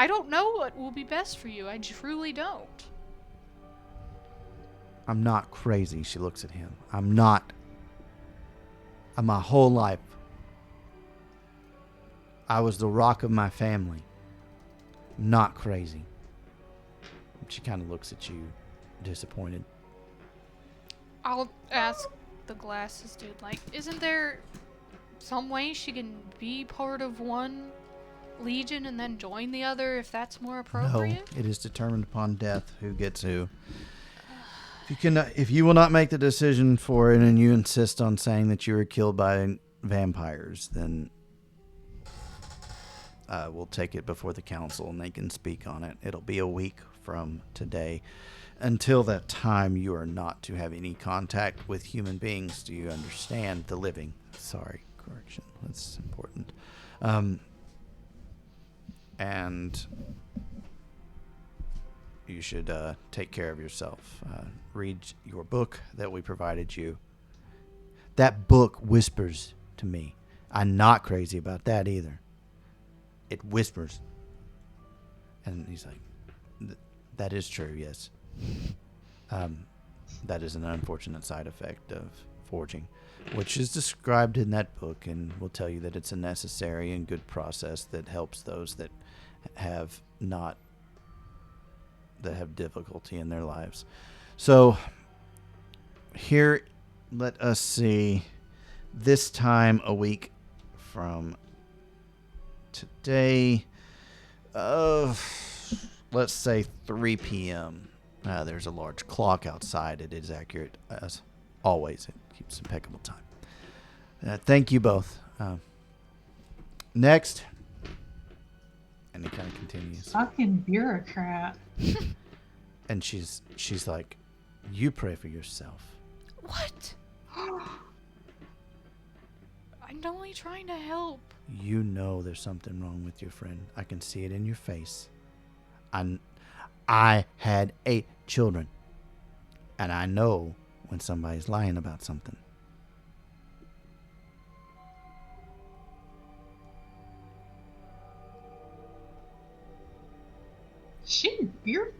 don't know what will be best for you. I truly don't. I'm not crazy. She looks at him. I'm not. My whole life, I was the rock of my family. I'm not crazy. She kind of looks at you, disappointed. I'll ask the glasses dude, like, isn't there some way she can be part of one legion and then join the other if that's more appropriate? No, it is determined upon death who gets who. If you will not make the decision for it and you insist on saying that you were killed by vampires, then we'll take it before the council and they can speak on it. It'll be a week from today. Until that time, you are not to have any contact with human beings. Do you understand? The living. Sorry, correction. That's important. And you should take care of yourself. Read your book that we provided you. That book whispers to me. I'm not crazy about that either. It whispers. And he's like, that is true, yes. That is an unfortunate side effect of forging, which is described in that book, and will tell you that it's a necessary and good process that helps those that have difficulty in their lives. So here, let us see, this time a week from today, let's say 3 p.m. There's a large clock outside. It is accurate as always. It keeps impeccable time. Thank you both. Next. And he kind of continues. Fucking bureaucrat. And she's like, you pray for yourself. What? I'm only trying to help. You know there's something wrong with your friend. I can see it in your face. I had 8 children. And I know when somebody's lying about something. You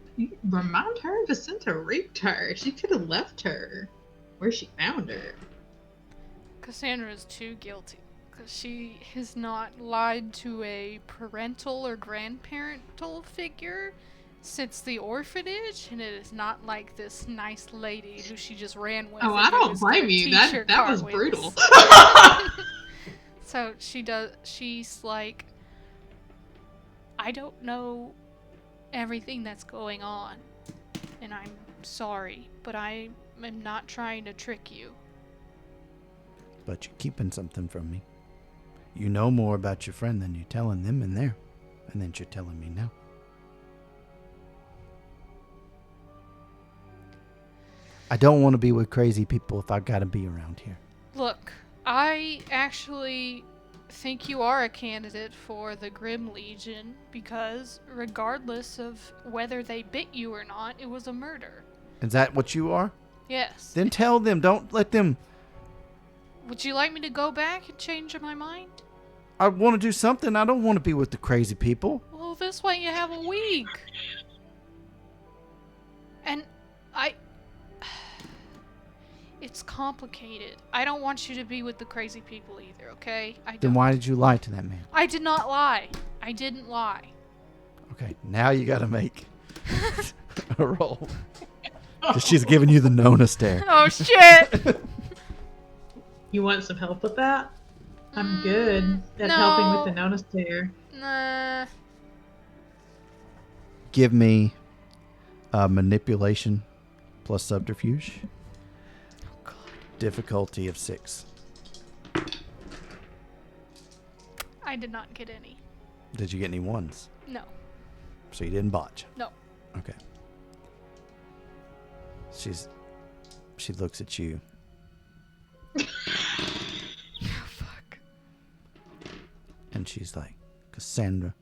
remind her Vissenta raped her. She could have left her where she found her. Cassandra is too guilty. Because she has not lied to a parental or grandparental figure since the orphanage, and it is not like this nice lady who she just ran with. Oh, I don't blame you. That was brutal. So she's like, I don't know everything that's going on, and I'm sorry, but I am not trying to trick you. But you're keeping something from me. You know more about your friend than you're telling them in there, and then you're telling me now. I don't want to be with crazy people if I gotta be around here. Look, I actually think you are a candidate for the Grim Legion because regardless of whether they bit you or not, it was a murder. Is that what you are? Yes. Then tell them. Don't let them. Would you like me to go back and change my mind? I want to do something. I don't want to be with the crazy people. Well, this way you have a week. And it's complicated. I don't want you to be with the crazy people either, okay? Then why did you lie to that man? I did not lie. I didn't lie. Okay, now you gotta make a roll. Because she's giving you the Nona stare. Oh, shit! You want some help with that? I'm good at helping with the Nona stare. Nah. Give me manipulation plus subterfuge. Oh, God. Difficulty of 6. I did not get any. Did you get any 1s? No. So you didn't botch? No. Okay. She looks at you. Oh, fuck. And she's like, Cassandra,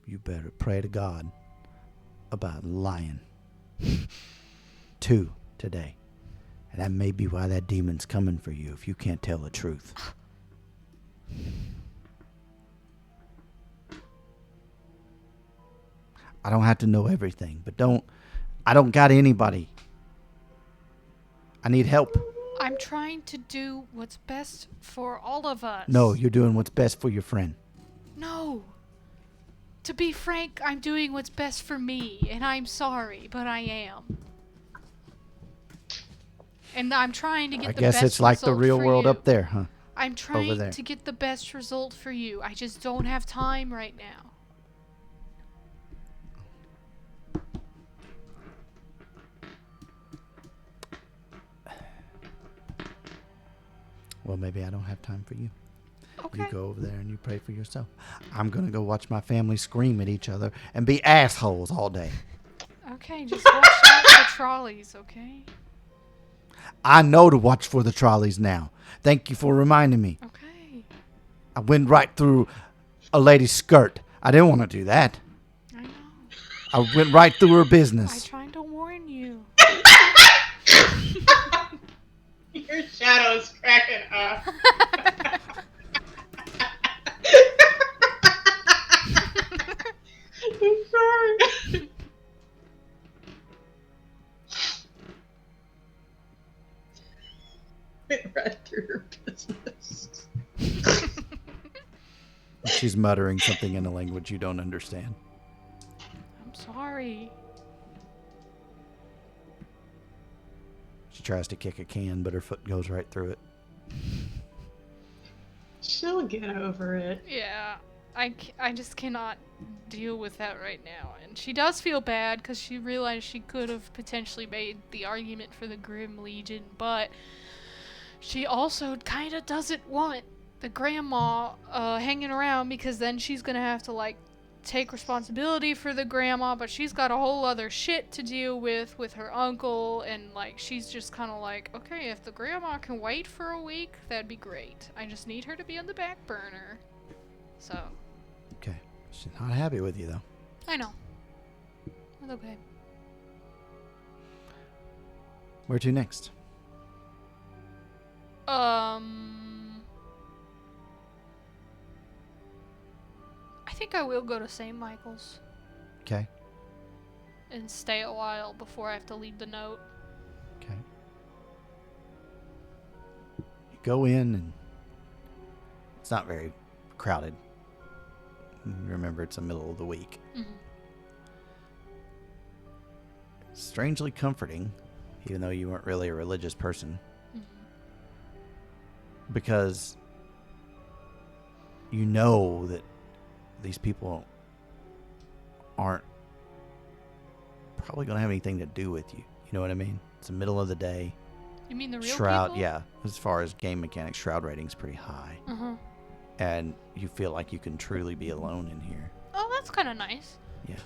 you better pray to God about lying. 2 today. And that may be why that demon's coming for you if you can't tell the truth. I don't have to know everything, but I don't got anybody. I need help. I'm trying to do what's best for all of us. No, you're doing what's best for your friend. No. To be frank, I'm doing what's best for me, and I'm sorry, but I am. And I'm trying to get the best result. I guess it's like the real world up there, huh? I'm trying to get the best result for you. I just don't have time right now. Well, maybe I don't have time for you. Okay. You go over there and you pray for yourself. I'm going to go watch my family scream at each other and be assholes all day. Okay, just watch out for trolleys, okay? I know to watch for the trolleys now. Thank you for reminding me. Okay. I went right through a lady's skirt. I didn't want to do that. I know. I went right through her I business. tried to warn you. Your shadow is cracking up. She's muttering something in a language you don't understand. I'm sorry. She tries to kick a can, but her foot goes right through it. She'll get over it. Yeah, I just cannot deal with that right now. And she does feel bad because she realized she could have potentially made the argument for the Grim Legion, but she also kind of doesn't want the grandma hanging around, because then she's gonna have to like take responsibility for the grandma, but she's got a whole other shit to deal with her uncle, and like she's just kind of like, okay, if the grandma can wait for a week, that'd be great. I just need her to be on the back burner. So Okay. She's not happy with you, though. I know. That's okay. Where to next? I think I will go to St. Michael's Okay. and stay a while before I have to leave the note. Okay. You go in, and it's not very crowded. Remember, it's the middle of the week. Mm-hmm. Strangely comforting, even though you weren't really a religious person. Mm-hmm. Because you know that these people aren't probably going to have anything to do with you. You know what I mean? It's the middle of the day. You mean the real Shroud, people? yeah. As far as game mechanics, Shroud rating's pretty high. Uh-huh. And you feel like you can truly be alone in here. Oh, that's kind of nice. Yeah.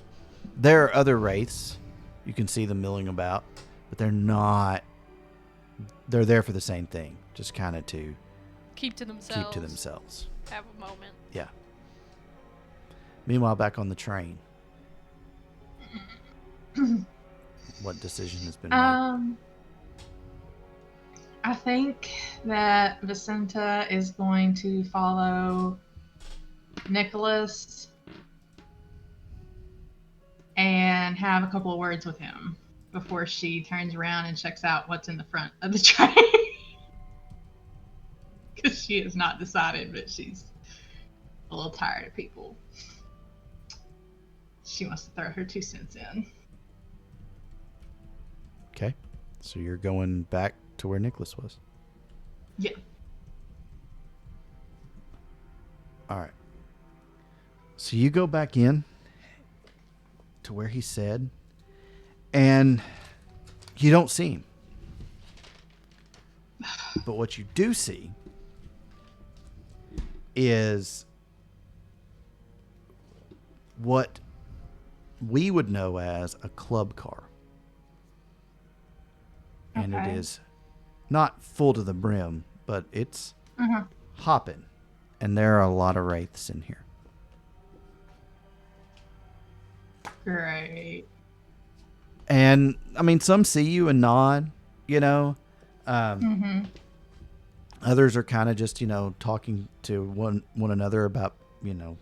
There are other wraiths. You can see them milling about, but they're not. They're there for the same thing, just kind of to Keep to themselves. Have a moment. Yeah. Meanwhile, back on the train, what decision has been made? I think that Vissenta is going to follow Nicholas and have a couple of words with him before she turns around and checks out what's in the front of the train. Because she has not decided, but she's a little tired of people. She wants to throw her 2 cents in. Okay. So you're going back to where Nicholas was. Yeah. All right. So you go back in to where he said, and you don't see him. But what you do see is what we would know as a club car. And Okay. it is not full to the brim, but it's hopping. And there are a lot of wraiths in here. Great. And, I mean, some see you and nod, you know. Others are kind of just, you know, talking to one another about, you know,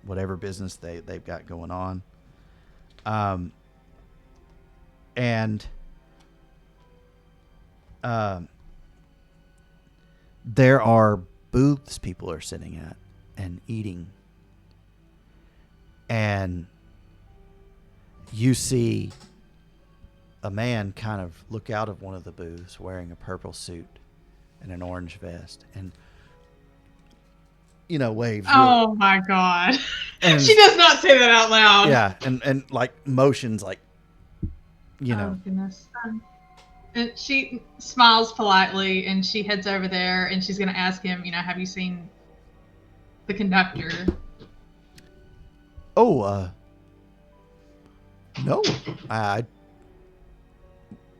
whatever business they've got going on. There are booths people are sitting at and eating. And you see a man kind of look out of one of the booths wearing a purple suit and an orange vest and, you know, waves. Oh my god. And She does not say that out loud. yeah, and like motions like, you know. Oh goodness. And she smiles politely and she heads over there and she's going to ask him, you know, have you seen the conductor? Oh, no, I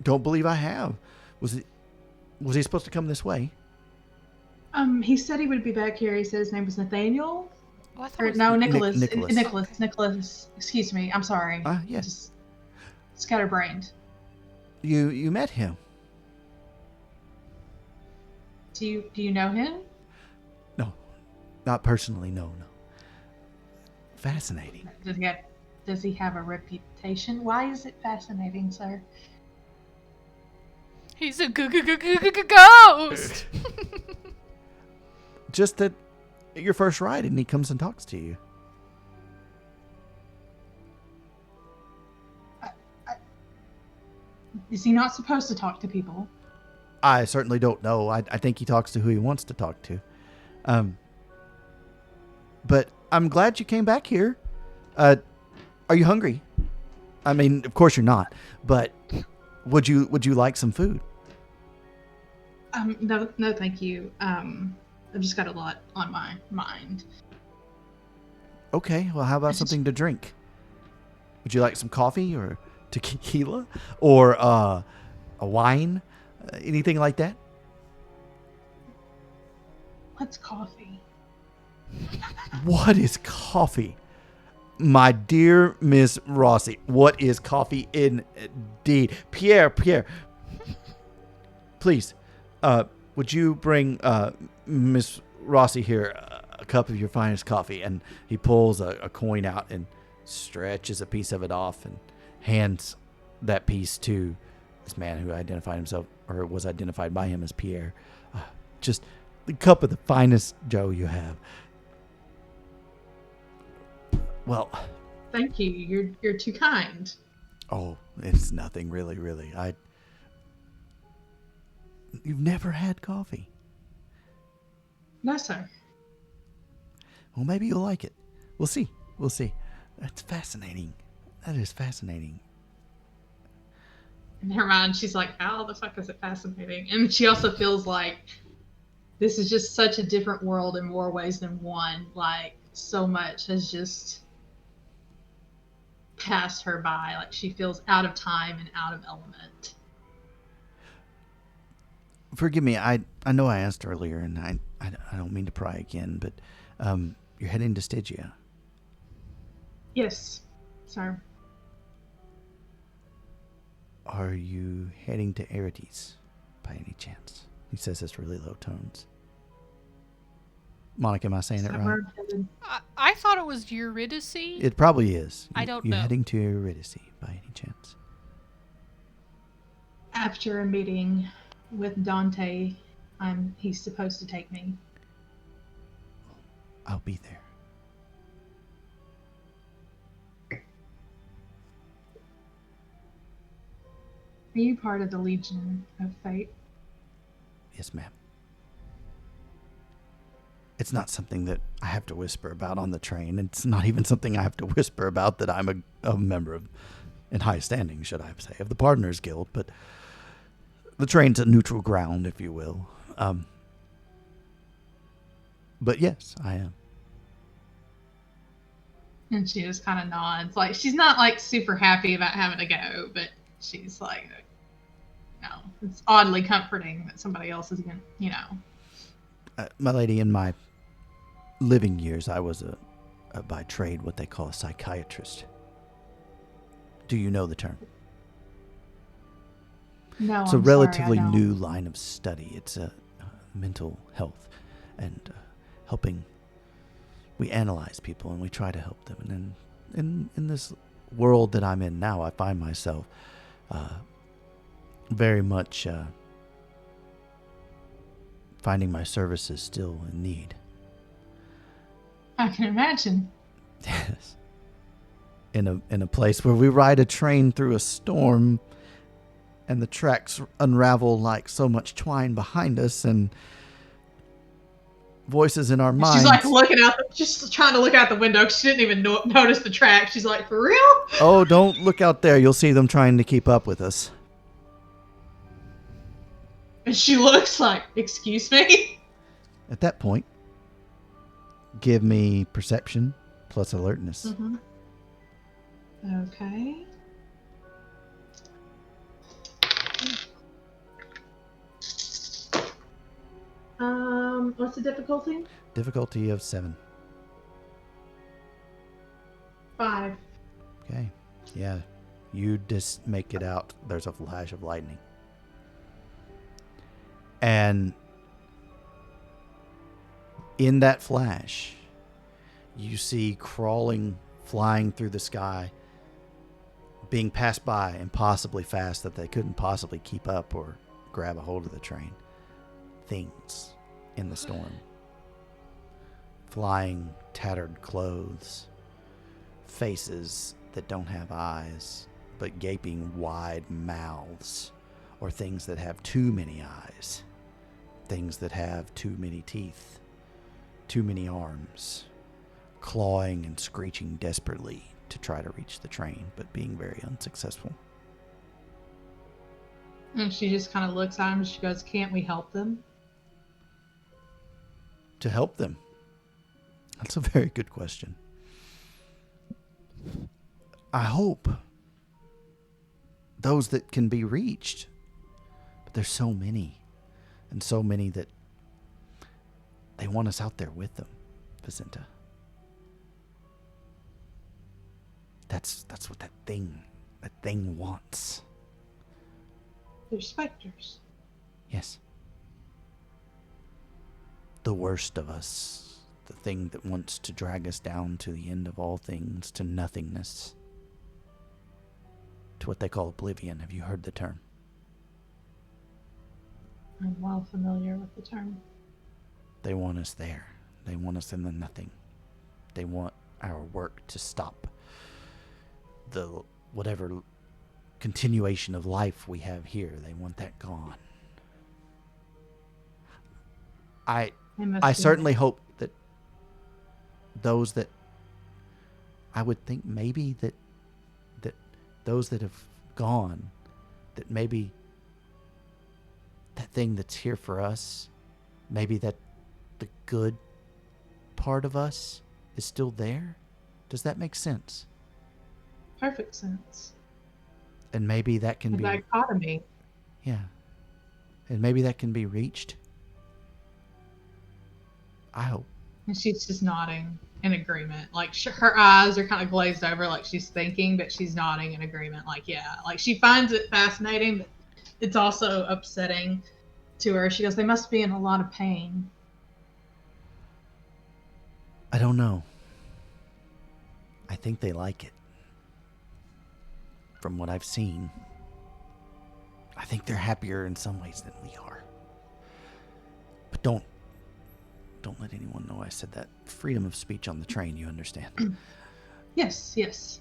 don't believe I have. Was he supposed to come this way? He said he would be back here. He said his name was Nathaniel. Oh, I thought Or it was no, Nicholas. Nicholas. Nicholas. Excuse me. I'm sorry. Yeah. Just scatterbrained. You met him? Do you know him? No, not personally. No. Fascinating. Does he have a reputation? Why is it fascinating, sir? He's a ghost. Just that your first ride, and he comes and talks to you. Is he not supposed to talk to people? I certainly don't know. I think he talks to who he wants to talk to. But I'm glad you came back here. Are you hungry? I mean, of course you're not. But would you like some food? No, thank you. I've just got a lot on my mind. Okay, well, how about something to drink? Would you like some coffee or tequila or a wine? Anything like that? What's coffee? What is coffee? My dear Miss Rossi, what is coffee indeed? Pierre, please, would you bring Miss Rossi here a cup of your finest coffee? And he pulls a coin out and stretches a piece of it off and hands that piece to this man who identified himself, or was identified by him as Pierre. Just the cup of the finest Joe you have. Well, thank you. You're too kind. Oh, it's nothing really. You've never had coffee? No, sir. Well, maybe you'll like it. We'll see. That's fascinating. That is fascinating. In her mind, she's like, how the fuck is it fascinating? And she also feels like this is just such a different world in more ways than one. Like, so much has just passed her by. Like, she feels out of time and out of element. Forgive me, I know I asked earlier, and I don't mean to pry again, but you're heading to Stygia. Yes, sir. Are you heading to Erides by any chance? He says it's really low tones. Monica, am I saying it right? I thought it was Eurydice. It probably is. I don't You're know. heading to Eurydice by any chance? After a meeting with Dante, he's supposed to take me. I'll be there. Are you part of the Legion of Fate? Yes, ma'am. It's not something that I have to whisper about on the train. It's not even something I have to whisper about that I'm a member of, in high standing, should I say, of the Partners Guild. But the train's a neutral ground, if you will. But yes, I am. And she just kind of nods. Like, she's not, like, super happy about having to go, but she's like, no, it's oddly comforting that somebody else is going to, My lady, in my living years, I was by trade what they call a psychiatrist. Do you know the term? No, It's a I'm relatively sorry, I don't. new line of study. It's mental health and helping. We analyze people and we try to help them. And then in this world that I'm in now, I find myself very much finding my services still in need. I can imagine. Yes. In a place where we ride a train through a storm and the tracks unravel like so much twine behind us and voices in our minds. She's like looking out, just trying to look out the window. She didn't even notice the track. She's like, for real? Oh, don't look out there. You'll see them trying to keep up with us. And she looks like, excuse me? At that point, give me perception plus alertness. Mm-hmm. Okay. What's the difficulty? Difficulty of 7. 5. Okay. Yeah. You just make it out. There's a flash of lightning. And in that flash, you see crawling, flying through the sky, being passed by impossibly fast that they couldn't possibly keep up or grab a hold of the train. Things in the storm. flying, tattered clothes, faces that don't have eyes, but gaping wide mouths, or things that have too many eyes, things that have too many teeth, too many arms, clawing and screeching desperately to try to reach the train, but being very unsuccessful. And she just kind of looks at him and she goes, "Can't we help them?" To help them? That's a very good question. I hope those that can be reached, but there's so many, and so many that they want us out there with them, Vissenta. That's what that thing wants. They're specters. Yes. The worst of us, the thing that wants to drag us down to the end of all things, to nothingness, to what they call Oblivion. Have you heard the term? I'm well familiar with the term. They want us there. They want us in the nothing. They want our work to stop. The whatever continuation of life we have here, they want that gone. I certainly hope that those that I would think maybe that those that have gone, that maybe that thing that's here for us, maybe that the good part of us is still there. Does that make sense? Perfect sense. And maybe that can The be dichotomy. Yeah. And maybe that can be reached. I hope. And she's just nodding in agreement. Like her eyes are kind of glazed over, like she's thinking, but she's nodding in agreement. Like, yeah, like she finds it fascinating, but it's also upsetting to her. She goes, "They must be in a lot of pain." I don't know. I think they like it. From what I've seen, I think they're happier in some ways than we are. But don't let anyone know I said that. Freedom of speech on the train, you understand? Yes, yes.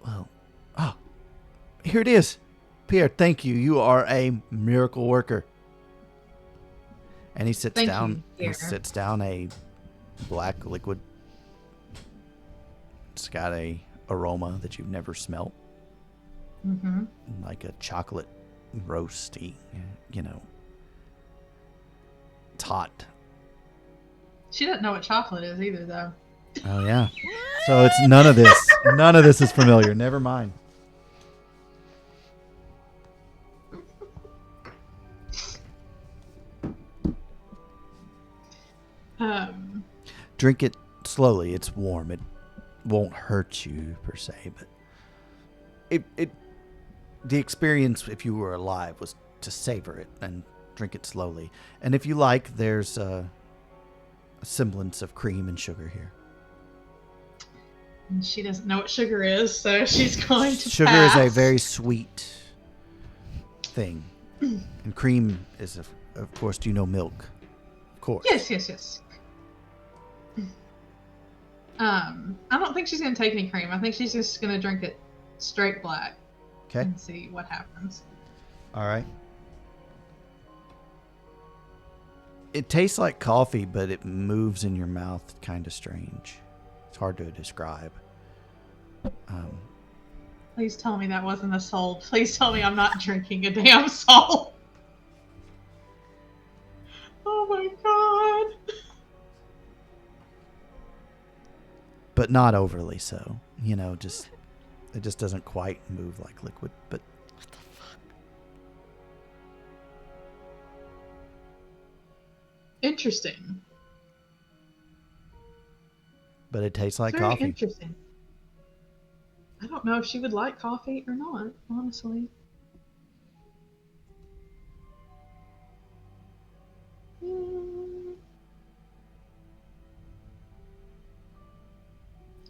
Well, here it is. Pierre, thank you. You are a miracle worker. And he sits down. He sits down a black liquid. It's got a aroma that you've never smelt. Mm-hmm. Like a chocolate roasty, It's hot. She doesn't know what chocolate is either, though. Oh, yeah. So it's none of this. None of this is familiar. Never mind. Drink it slowly. It's warm. It won't hurt you per se, but the experience, if you were alive, was to savor it and drink it slowly. And if you like, there's a semblance of cream and sugar here. And she doesn't know what sugar is, so she's going to Sugar pass. is a very sweet thing. And cream is, of course, do you know milk? Of course. Yes. I don't think she's going to take any cream. I think she's just going to drink it straight black. Okay. And see what happens. All right. It tastes like coffee, but it moves in your mouth kind of strange. It's hard to describe. Please tell me that wasn't a soul. Please tell me I'm not drinking a damn soul. Oh my god. But not overly so. It just doesn't quite move like liquid. But What the fuck? Interesting. But it tastes like Very coffee. interesting. I don't know if she would like coffee or not, honestly.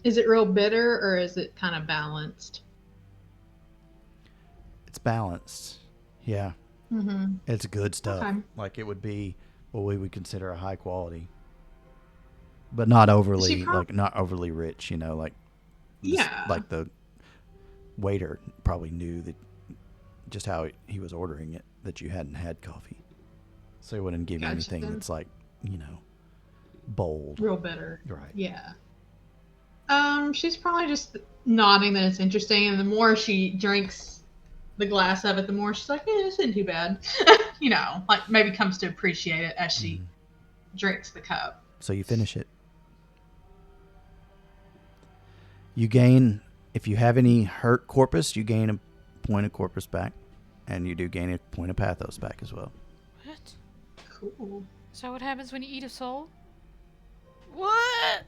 Is it real bitter or is it kind of balanced? It's balanced. Yeah. Mm-hmm. It's good stuff. Okay. Like it would be what we would consider a high quality, but not overly not overly rich. Like Yeah. like the waiter probably knew that just how he was ordering it, that you hadn't had coffee, so he wouldn't give you anything that's like bold, real bitter. Right. Yeah. She's probably just nodding that it's interesting, and the more she drinks the glass of it, the more she's like, "Yeah, this isn't too bad." Like maybe comes to appreciate it as she drinks the cup. So you finish it. You gain, if you have any hurt corpus, you gain a point of corpus back, and you do gain a point of pathos back as well. What? Cool. Is that what happens when you eat a soul? What?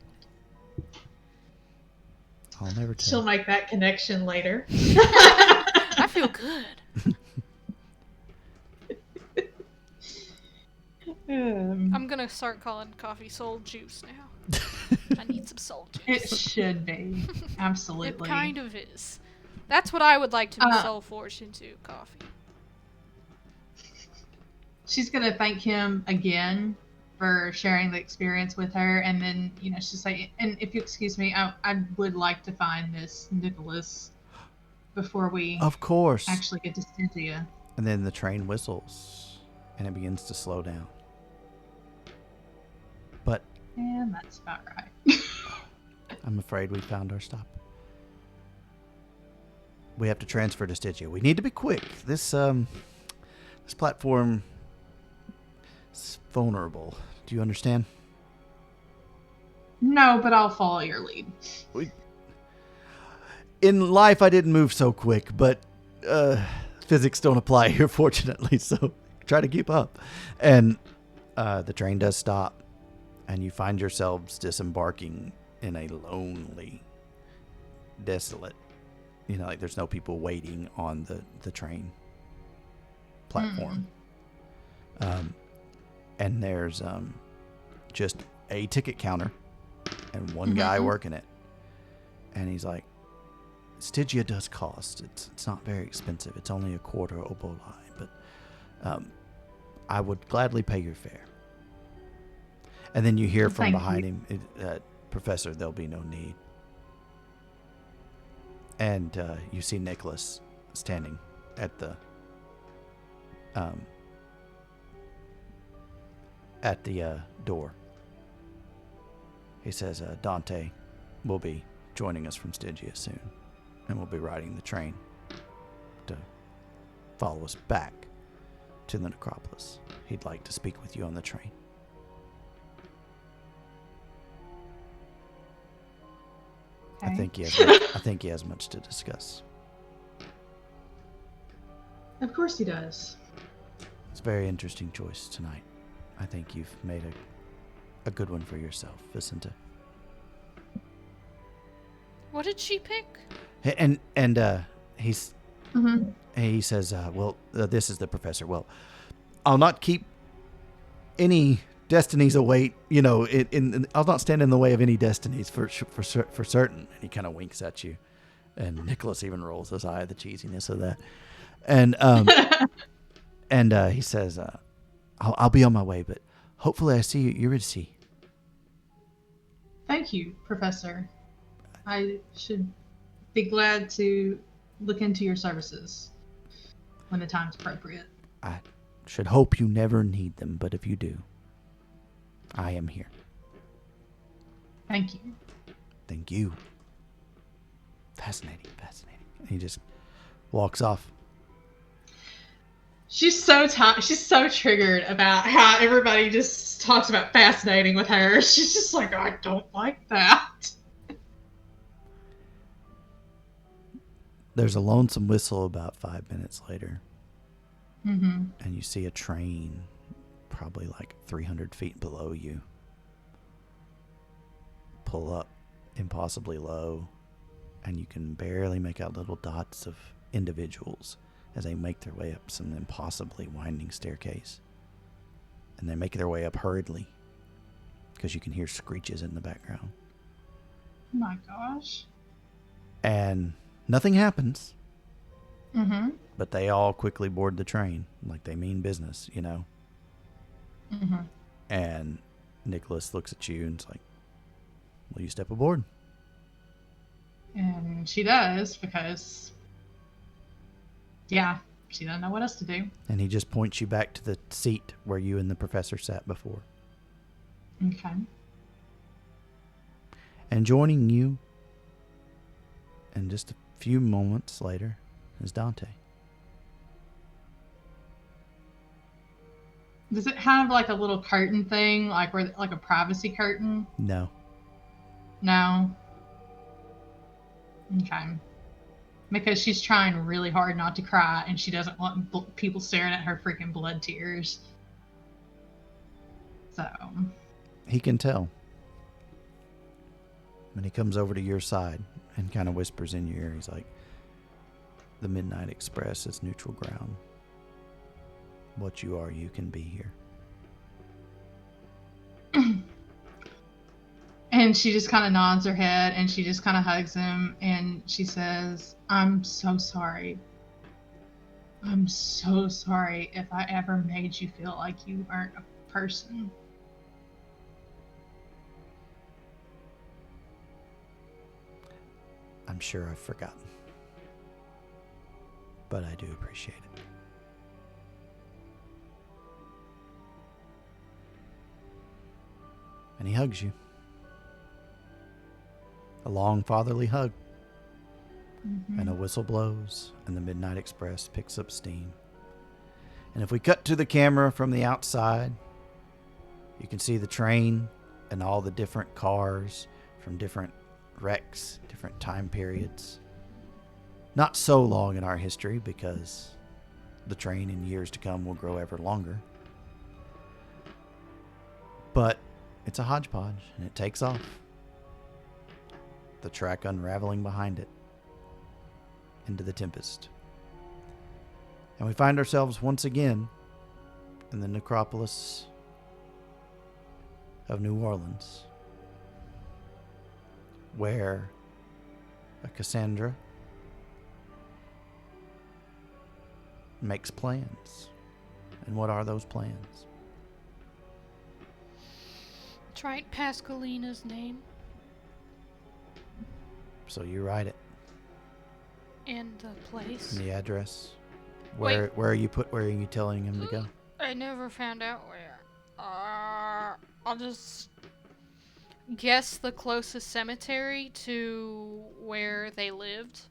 I'll never tell. She'll make that connection later. I feel good. I'm gonna start calling coffee soul juice now. I need some soul juice. It should be. Absolutely. It kind of is. That's what I would like to be soul forged into, coffee. She's gonna thank him again for sharing the experience with her, and then she's like, and if you excuse me, I would like to find this Nicholas before we of course actually get to Cynthia. And then the train whistles and it begins to slow down, but and that's about right. I'm afraid we found our stop. We have to transfer to Stygia. We need to be quick. This platform is vulnerable. Do you understand? No, but I'll follow your lead. In life, I didn't move so quick, but physics don't apply here, fortunately, so try to keep up. And the train does stop, and you find yourselves disembarking in a lonely, desolate, like there's no people waiting on the train platform. And there's just a ticket counter and one guy working it. And he's like, Stygia does cost. It's not very expensive. It's only a quarter oboli, but I would gladly pay your fare. And then you hear from behind him, Professor, there'll be no need. And you see Nicholas standing at the door. He says, Dante will be joining us from Stygia soon, and we'll be riding the train to follow us back to the necropolis. He'd like to speak with you on the train. Okay. I think he has much to discuss. Of course he does. It's a very interesting choice tonight. I think you've made a good one for yourself, Vissenta. What did she pick? And he's he says, this is the professor. Well, I'll not keep any destinies await. I'll not stand in the way of any destinies for certain. And he kind of winks at you, and Nicholas even rolls his eye at the cheesiness of that. And and he says, I'll be on my way, but hopefully I see you at Eurydice. Thank you, Professor. I should be glad to look into your services when the time's appropriate. I should hope you never need them, but if you do, I am here. Thank you. Thank you. Fascinating. And he just walks off. She's so she's so triggered about how everybody just talks about fascinating with her. She's just like, I don't like that. There's a lonesome whistle about 5 minutes later. Mm-hmm. And you see a train probably like 300 feet below you pull up impossibly low, and you can barely make out little dots of individuals as they make their way up some impossibly winding staircase. And they make their way up hurriedly because you can hear screeches in the background. Oh my gosh. And nothing happens. Mm-hmm. But they all quickly board the train, like they mean business, you know. Mm-hmm. And Nicholas looks at you and is like, "Will you step aboard?" And she does because, yeah, she doesn't know what else to do. And he just points you back to the seat where you and the professor sat before. Okay. And joining you, and just a few moments later, is Dante. Does it have like a little curtain thing, like where, like a privacy curtain? No. No. Okay. Because she's trying really hard not to cry, and she doesn't want people staring at her freaking blood tears. So. He can tell. And he comes over to your side and kind of whispers in your ear. He's like, "The Midnight Express is neutral ground. What you are, you can be here." And she just kind of nods her head, and she just kind of hugs him, and she says, "I'm so sorry. I'm so sorry if I ever made you feel like you weren't a person." I'm sure I've forgotten. But I do appreciate it. And he hugs you. A long fatherly hug. Mm-hmm. And a whistle blows, and the Midnight Express picks up steam. And if we cut to the camera from the outside, you can see the train and all the different cars from different wrecks, different time periods. Not so long in our history, because the train in years to come will grow ever longer. But it's a hodgepodge, and it takes off. The track unraveling behind it into the Tempest. And we find ourselves once again in the necropolis of New Orleans, where a Cassandra makes plans. And what are those plans? Write Pascalina's name So you write it, and the place. and the address. Wait. Where are you telling him to go? I never found out where. I'll just guess the closest cemetery to where they lived.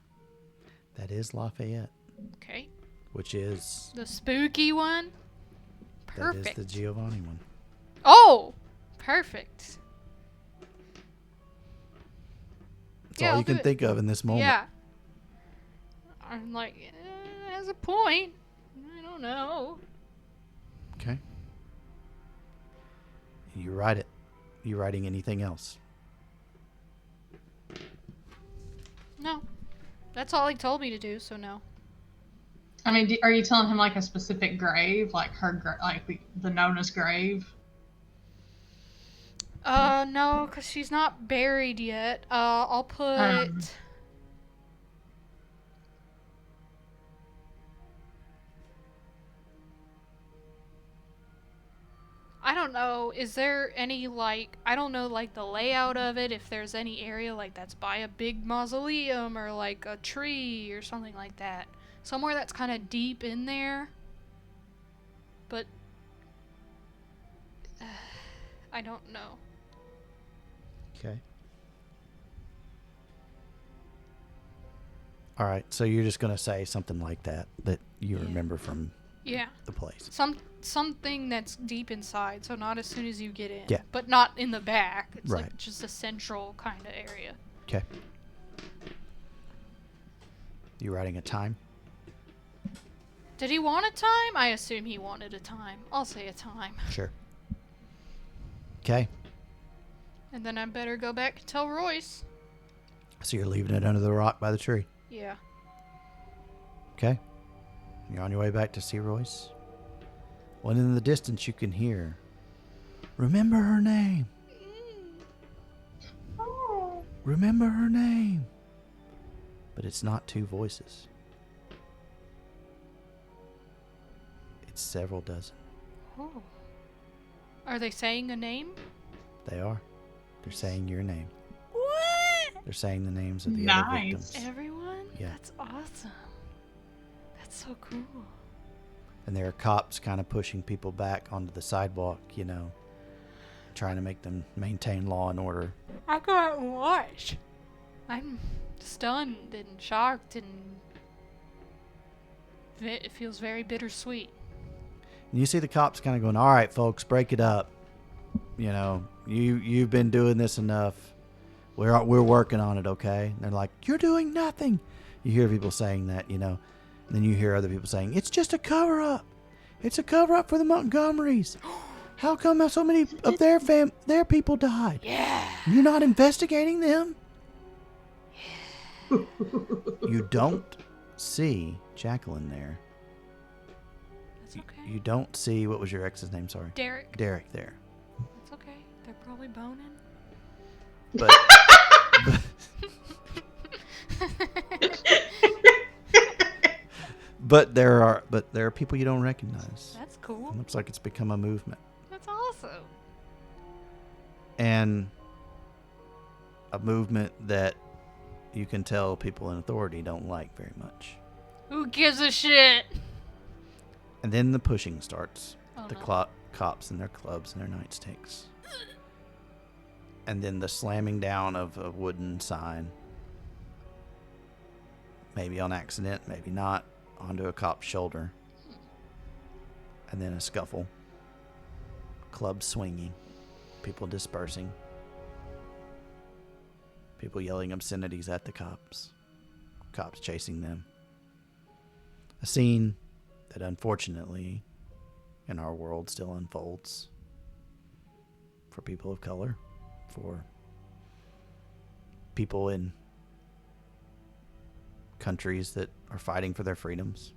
That is Lafayette, Okay. which is The spooky one? Perfect. That is the Giovanni one. Oh! Perfect. That's Yeah, all I'll you do can it. think of in this moment. Yeah. I'm like, has a point. I don't know. Okay. You write it. You writing anything else? No. That's all he told me to do, so no. I mean, are you telling him like a specific grave, like like the Nona's grave? No, because she's not buried yet. I'll put... I don't know, is there any, like, I don't know, like, the layout of it, if there's any area, like, that's by a big mausoleum, or, like, a tree, or something like that. Somewhere that's kind of deep in there. But... I don't know. Okay. All right. So you're just going to say something like that you remember from Yeah. the place. Something that's deep inside, so not as soon as you get in. Yeah. But not in the back. It's Right. like just a central kind of area. Okay. You writing a time? Did he want a time? I assume he wanted a time. I'll say a time. Sure. Okay. And then I better go back and tell Royce. So you're leaving it under the rock by the tree. Yeah. Okay. You're on your way back to see Royce. Well, in the distance you can hear, "Remember her name. Remember her name." But it's not two voices. several dozen. Oh. Are they saying a name? They are. They're saying your name. What? They're saying the names of the other Nice. victims. Everyone? Yeah. That's awesome. That's so cool. And there are cops kind of pushing people back onto the sidewalk, you know, trying to make them maintain law and order. I can't watch. I'm stunned and shocked, and it feels very bittersweet. And you see the cops kind of going, all right, folks, break it up. You know, you've been doing this enough. We're working on it, okay? And they're like, you're doing nothing. You hear people saying that, you know. And then you hear other people saying, it's just a cover-up. It's a cover-up for the Montgomerys. How come so many of their people died? Yeah. You're not investigating them? You don't see Jacqueline there. That's okay. You don't see, what was your ex's name? Sorry. Derek. Derek there. That's okay. They're probably boning. But, but there are people you don't recognize. That's cool. It looks like it's become a movement. That's awesome. And a movement that you can tell people in authority don't like very much. Who gives a shit? And then the pushing starts. Oh, The no. cops and their clubs and their nightsticks. And then the slamming down of a wooden sign. Maybe on accident, maybe not, onto a cop's shoulder. And then a scuffle. Clubs swinging. People dispersing. People yelling obscenities at the cops. Cops chasing them. A scene that unfortunately in our world still unfolds for people of color, for people in countries that are fighting for their freedoms.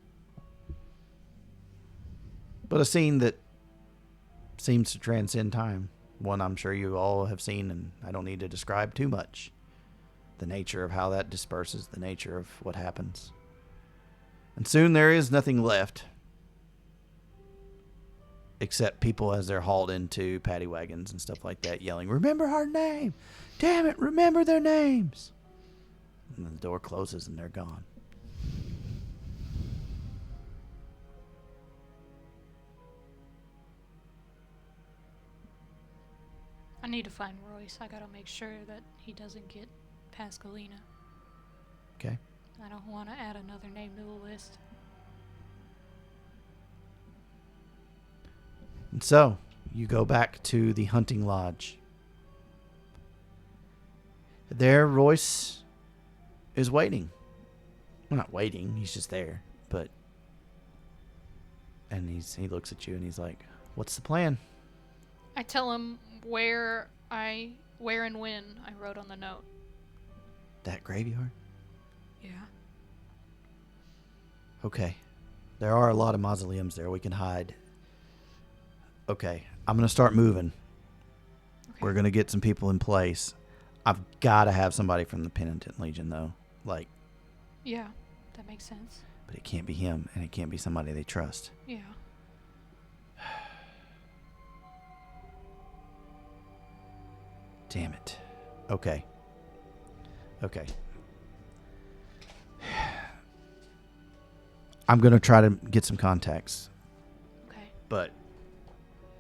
But a scene that seems to transcend time. One I'm sure you all have seen, and I don't need to describe too much. The nature of how that disperses, the nature of what happens. And soon there is nothing left except people as they're hauled into paddy wagons and stuff like that, yelling, remember our name! Damn it, remember their names! And the door closes and they're gone. I need to find Royce. I gotta make sure that he doesn't get past Galena. Okay? I don't want to add another name to the list. And so, you go back to the hunting lodge. There, Royce is waiting. Well, not waiting, he's just there. But, and he looks at you and he's like, what's the plan? I tell him where and when I wrote on the note. That graveyard? Yeah. Okay. There are a lot of mausoleums there. We can hide. Okay. I'm going to start moving. Okay. We're going to get some people in place. I've got to have somebody from the Penitent Legion, though. Like, Yeah, that makes sense. but it can't be him, and it can't be somebody they trust. Yeah. Damn it. Okay. Okay. I'm going to try to get some contacts, Okay. but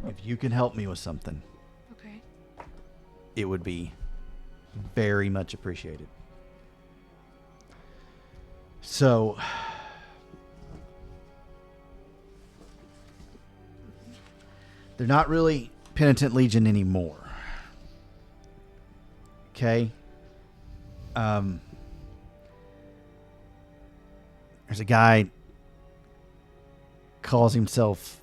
if you can help me with something, Okay. it would be very much appreciated. So, they're not really Penitent Legion anymore. Okay? There's a guy calls himself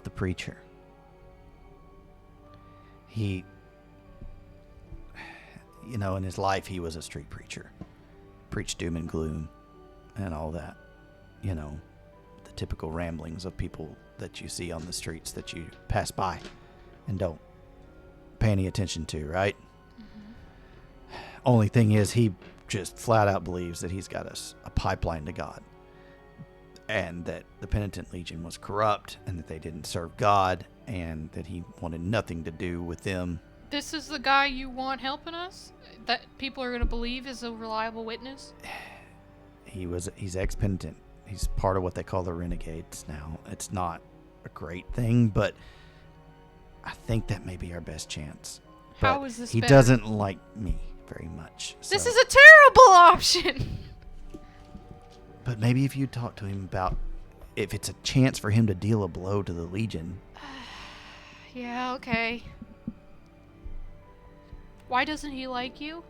the preacher. He, in his life he was a street preacher. Preached doom and gloom and all that. The typical ramblings of people that you see on the streets that you pass by and don't pay any attention to, right? Mm-hmm. Only thing is, he just flat out believes that he's got a pipeline to God, and that the Penitent Legion was corrupt, and that they didn't serve God, and that he wanted nothing to do with them. This is the guy you want helping us? That people are going to believe is a reliable witness? He's ex-penitent. He's part of what they call the Renegades now. It's not a great thing, but I think that may be our best chance. How But is this he better? doesn't like me very much. This so- is a terrible option! But maybe if you talk to him about if it's a chance for him to deal a blow to the Legion. Yeah, okay. Why doesn't he like you?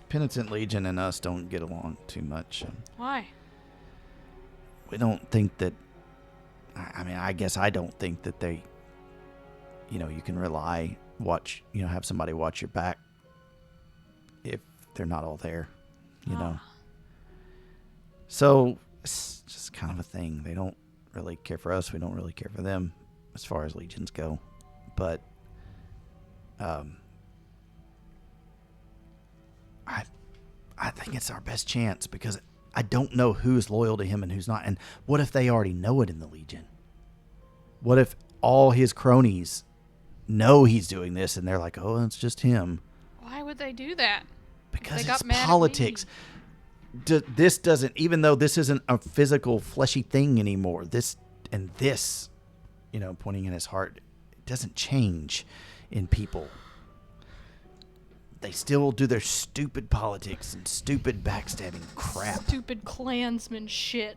Penitent Legion and us don't get along too much. Why? We don't think that... I mean, I guess I don't think that they... You know, you can have somebody watch your back if they're not all there, you know. So, it's just kind of a thing. They don't really care for us. We don't really care for them as far as legions go. But, I think it's our best chance because I don't know who's loyal to him and who's not. And what if they already know it in the Legion? What if all his cronies know he's doing this and they're like, oh, it's just him? Why would they do that? Because They got it's mad at politics. This doesn't, even though this isn't a physical, fleshy thing anymore, this, you know, pointing in his heart, it doesn't change in people. They still do their stupid politics and stupid backstabbing crap. Stupid Klansman shit.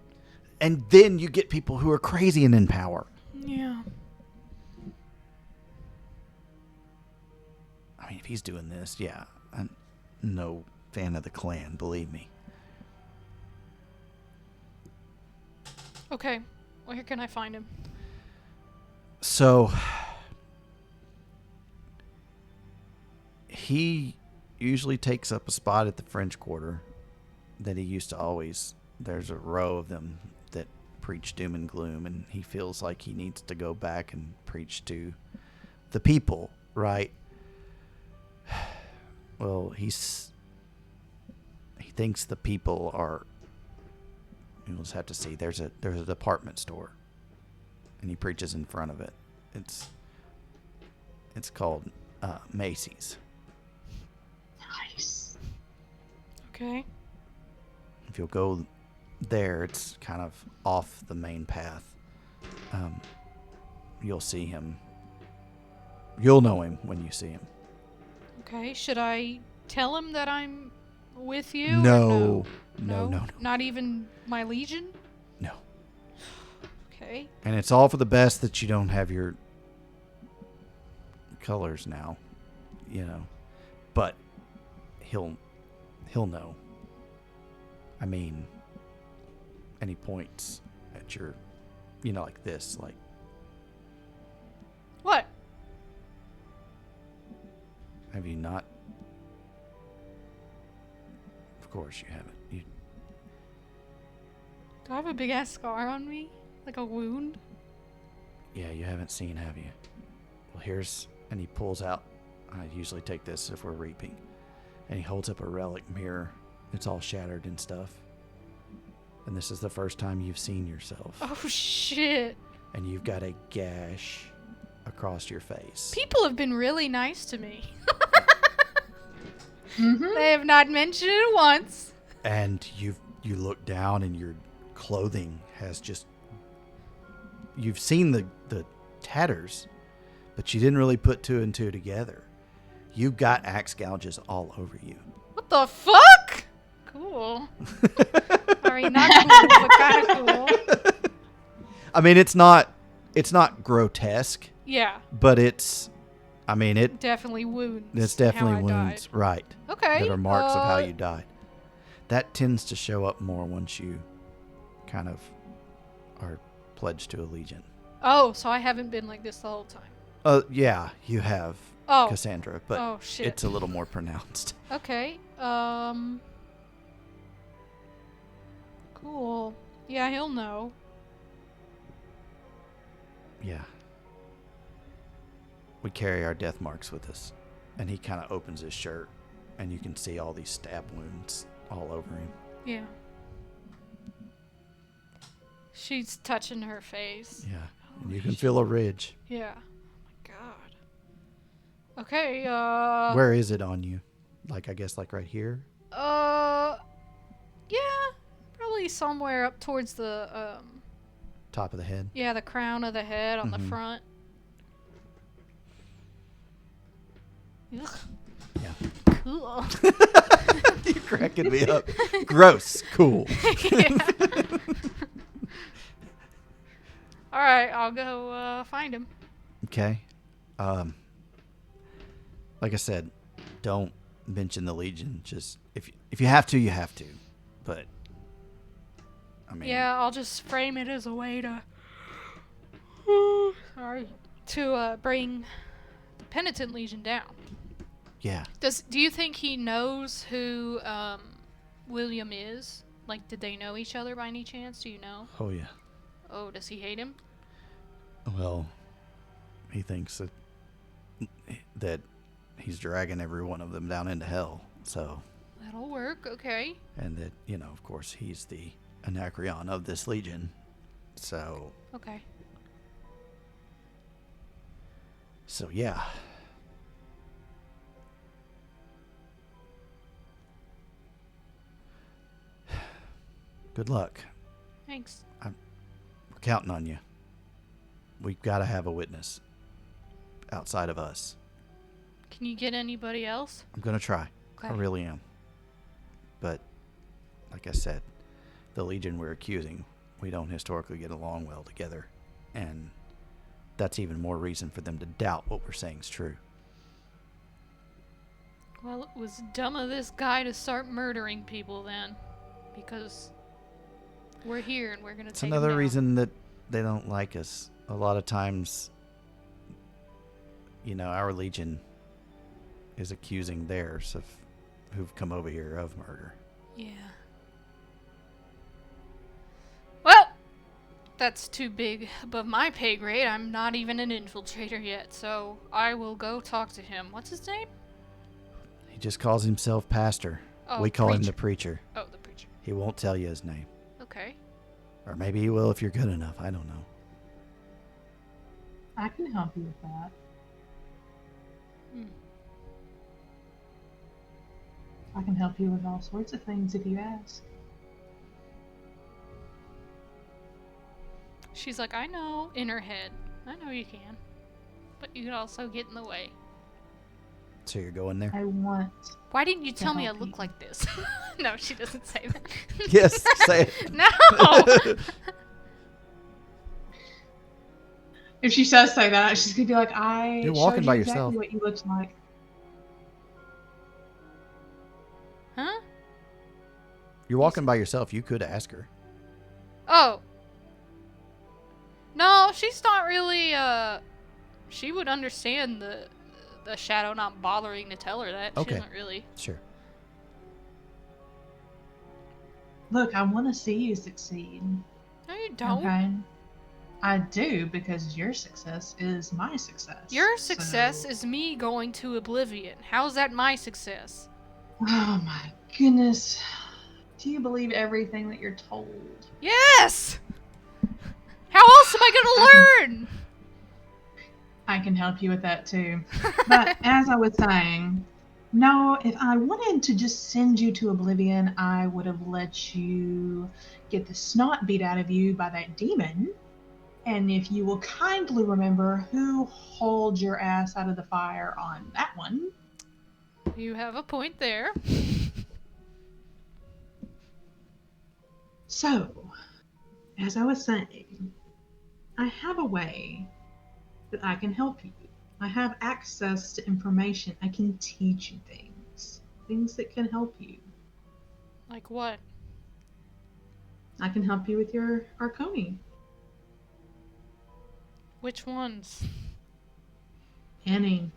And then you get people who are crazy and in power. Yeah. I mean, if he's doing this, yeah, I'm no fan of the Klan, believe me. Okay. Where can I find him? So, he usually takes up a spot at the French Quarter that he used to always... There's a row of them that preach doom and gloom, and he feels like he needs to go back and preach to the people, right? Well, he thinks the people are... You'll just have to see. There's a department store, and he preaches in front of it. It's called Macy's. Nice. Okay. If you'll go there, it's kind of off the main path. You'll see him. You'll know him when you see him. Okay. Should I tell him that I'm with you? No. Or No. Not even my legion? No. Okay. And it's all for the best that you don't have your colors now, you know. But he'll know. I mean, and he points at your, you know, like this, like... What? Have you not? Of course you haven't. Do I have a big ass scar on me? Like a wound? Yeah, you haven't seen, have you? Well, here's... And he pulls out... I usually take this if we're reaping. And he holds up a relic mirror. It's all shattered and stuff. And this is the first time you've seen yourself. Oh shit. And you've got a gash across your face. People have been really nice to me. Mm-hmm. They have not mentioned it once. And you look down and your clothing has just... You've seen the tatters, but you didn't really put two and two together. You've got axe gouges all over you. What the fuck? Cool. I mean, not cool, but kind of cool. I mean, it's not grotesque, Yeah, but it's... I mean, it... definitely wounds. It's definitely how I wounds, died. right? Okay. That are marks of how you died. That tends to show up more once you kind of are pledged to a legion. Oh, so I haven't been like this the whole time. Yeah, you have, Oh. Cassandra, but Oh shit. it's a little more pronounced. Okay. Cool. Yeah, he'll know. Yeah. We carry our death marks with us, And he kind of opens his shirt, and you can see all these stab wounds all over him. Yeah. She's touching her face. Yeah. And you can feel a ridge. Yeah. Oh my god. Okay, Where is it on you? Like, I guess, like right here? yeah. Probably somewhere up towards the, Top of the head? yeah, the crown of the head on the Mhm. front. Ugh. Yeah. Cool. You're cracking me up. Gross. Cool. Yeah. Alright, I'll go, find him. Okay. Like I said, don't mention the Legion. Just if you have to, you have to. But I mean, Yeah, I'll just frame it as a way to, sorry, to bring the Penitent Legion down. yeah. Do you think he knows who William is? Like, did they know each other by any chance? Do you know? Oh yeah. Oh, does he hate him? Well, he thinks that he's dragging every one of them down into hell. So, That'll work. Okay. and that of course, he's the Anacreon of this Legion. So Okay. Yeah. Good luck. Thanks. We're counting on you. We've got to have a witness outside of us. Can you get anybody else? I'm going to try. I Okay. really am. But, like I said, the Legion we're accusing, we don't historically get along well together. And that's even more reason for them to doubt what we're saying is true. Well, it was dumb of this guy to start murdering people then. Because we're here and we're going to It's take him another down. reason that they don't like us. A lot of times, our Legion is accusing theirs of who've come over here of murder. Yeah. Well, that's too big above my pay grade. I'm not even an infiltrator yet, so I will go talk to him. What's his name? He just calls himself Pastor. Oh, We call him the Preacher. Preacher. Oh, the preacher. He won't tell you his name. Okay. Or maybe he will if you're good enough. I don't know. I can help you with that. Hmm. I can help you with all sorts of things if you ask. She's like, I know, in her head. I know you can. But you could also get in the way. So you're going there? I want. Why didn't you tell me I help look you. like this? No, she doesn't say that. Yes, say it. No! If she does say that, she's gonna be like, "I You're walking showed by you yourself. exactly what you looked like." Huh? You're walking by yourself. You could ask her. Oh. No, she's not really, she would understand the shadow not bothering to tell her that. Okay. She doesn't really. Sure. Look, I want to see you succeed. No, you don't. Okay. I do, because your success is my success. Your success So- is me going to Oblivion. How's that my success? Oh my goodness. Do you believe everything that you're told? Yes! How else am I gonna learn? I can help you with that too. But as I was saying, no, if I wanted to just send you to Oblivion, I would have let you get the snot beat out of you by that demon. And if you will kindly remember who hauled your ass out of the fire on that one. You have a point there. So, as I was saying, I have a way that I can help you. I have access to information. I can teach you things that can help you. Like what? I can help you with your Arconi. Which ones? Any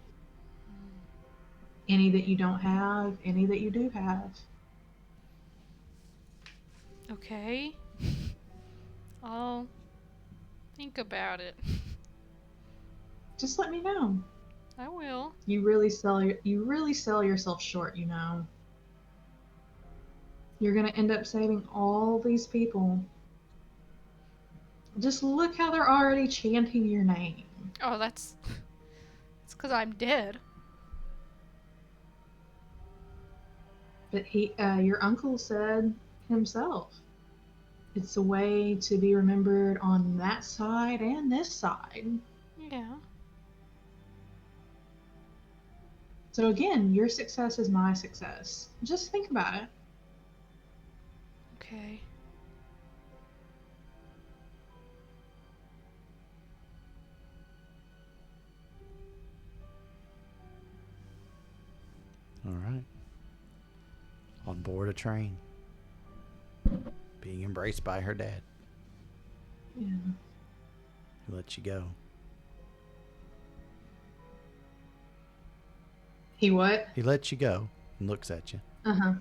that you don't have, any that you do have. Okay. I'll think about it. Just let me know. I will. You really sell yourself short, you know. You're gonna end up saving all these people. Just look how they're already chanting your name. Oh, it's because I'm dead. But your uncle said himself, it's a way to be remembered on that side and this side. Yeah. So again, your success is my success. Just think about it. Okay. All right. On board a train. Being embraced by her dad. Yeah. He lets you go. He what? He lets you go and looks at you. Uh-huh.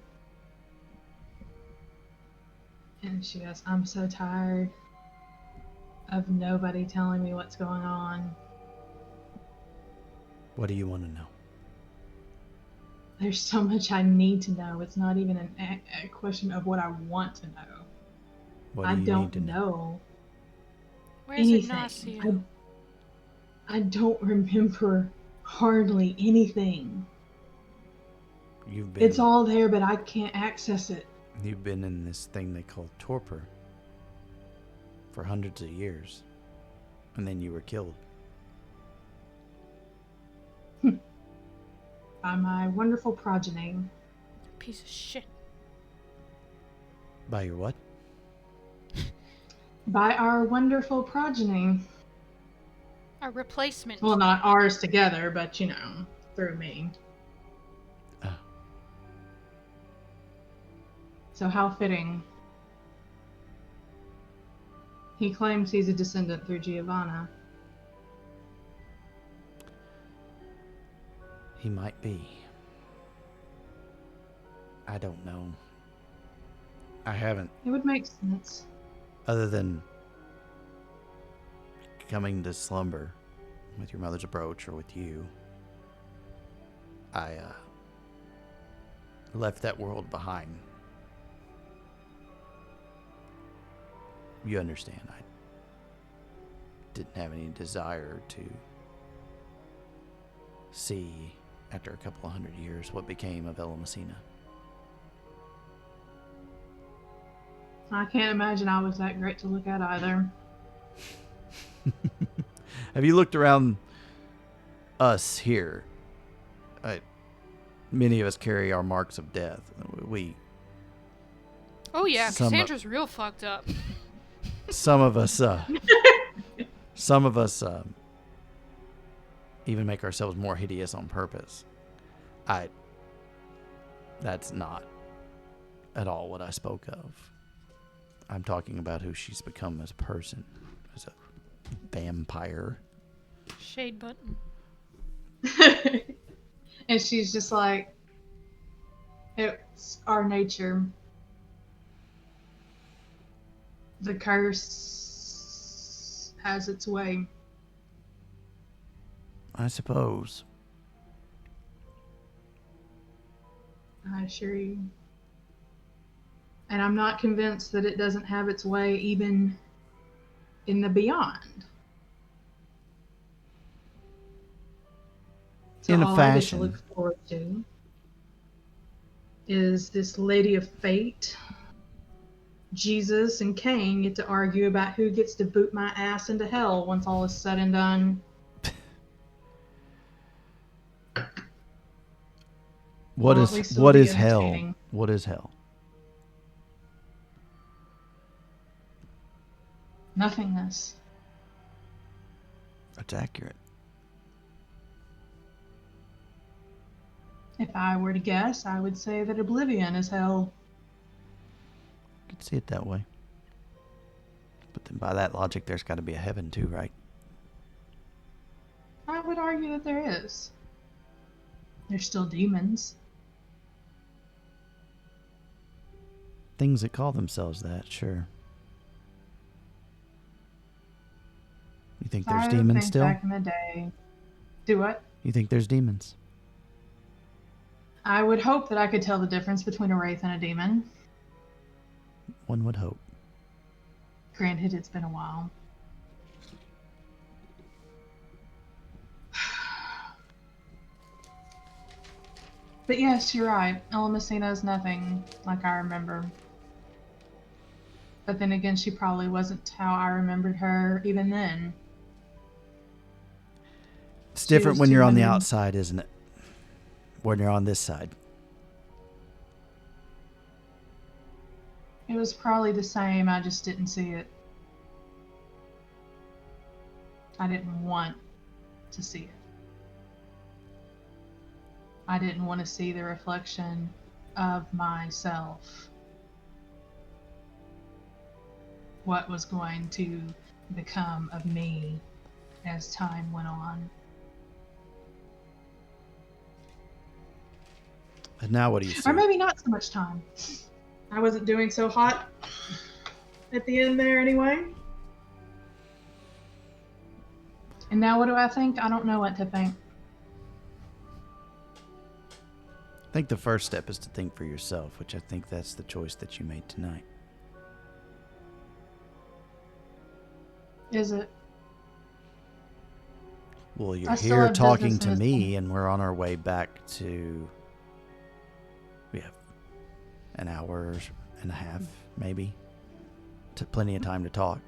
And she goes, I'm so tired of nobody telling me what's going on. What do you want to know? There's so much I need to know. It's not even a question of what I want to know. What I do you don't need to know? Where's anything. Ignacio? I don't remember hardly anything. It's all there, but I can't access it. You've been in this thing they call torpor for hundreds of years. And then you were killed. By my wonderful progeny. Piece of shit. By your what? By our wonderful progeny. A replacement. Well, not ours together, but, you know, through me. Oh. So how fitting. He claims he's a descendant through Giovanna. He might be. I don't know. I haven't. It would make sense. Other than coming to slumber with your mother's approach or with you, I left that world behind. You understand, I didn't have any desire to see, after a couple of 100 years, what became of Ella Messina. I can't imagine I was that great to look at either. Have you looked around us here? Many of us carry our marks of death. Oh yeah, Some- Cassandra's real fucked up. Some of us even make ourselves more hideous on purpose. That's not at all what I spoke of. I'm talking about who she's become as a person, as a vampire. Shade button. And she's just like, it's our nature. The curse has its way. I suppose. I assure you. And I'm not convinced that it doesn't have its way even in the beyond. So In a all I get fashion. to look forward to is this Lady of Fate, Jesus, and Cain get to argue about who gets to boot my ass into hell once all is said and done. What Well, is at least it'll what be is hell? entertaining. What is hell? Nothingness. That's accurate. If I were to guess, I would say that Oblivion is hell. You could see it that way. But then by that logic, there's got to be a heaven too, right? I would argue that there is. There's still demons. Things that call themselves that, sure. You think there's I demons think still? back in the day. Do what? You think there's demons? I would hope that I could tell the difference between a wraith and a demon. One would hope. Granted, it's been a while. But yes, you're right. Ella Messina is nothing like I remember. But then again, she probably wasn't how I remembered her even then. It's She different was when you're on the 200. outside, isn't it? When you're on this side. It was probably the same, I just didn't see it. I didn't want to see it. I didn't want to see the reflection of myself. What was going to become of me as time went on. And now what do you see? Or maybe not so much time. I wasn't doing so hot at the end there anyway. And now what do I think? I don't know what to think. I think the first step is to think for yourself, which I think that's the choice that you made tonight. Is it? Well, you're I still here have talking business to in this me, and we're on our way back to... We have an hour and a half, maybe. Plenty of time to talk.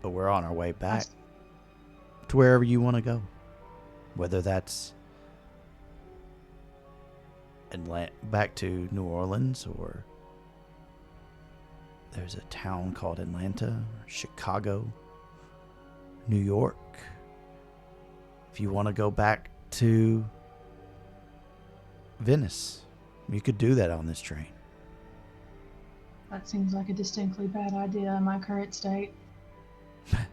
But we're on our way back to wherever you want to go. Whether that's back to New Orleans, or there's a town called Atlanta, Chicago, New York. If you want to go back to Venice, you could do that on this train. That seems like a distinctly bad idea in my current state.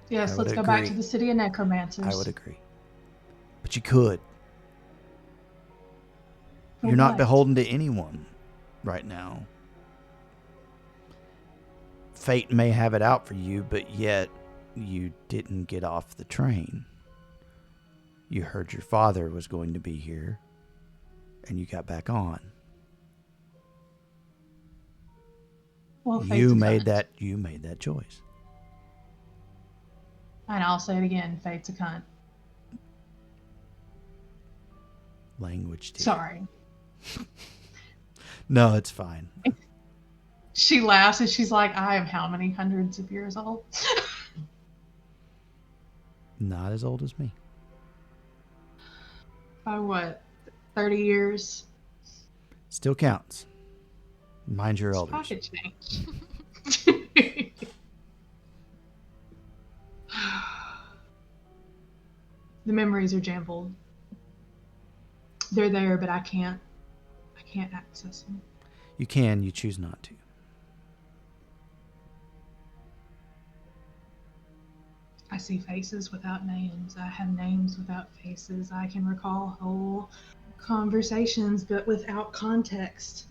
Yes, I let's would go back agree. to the city of necromancers. I would agree. But you could. For You're not what? beholden to anyone right now. Fate may have it out for you, but yet you didn't get off the train. You heard your father was going to be here, and you got back on. Well, You fate's a made cunt. that choice. And I'll say it again, fate's a cunt. Language, dear. Sorry. No, it's fine. She laughs and she's like, I am how many hundreds of years old? Not as old as me. By what? 30 years? Still counts. Mind your It's elders. pocket change. The memories are jumbled. They're there, but I can't access them. You can, you choose not to. I see faces without names. I have names without faces. I can recall whole conversations, but without context.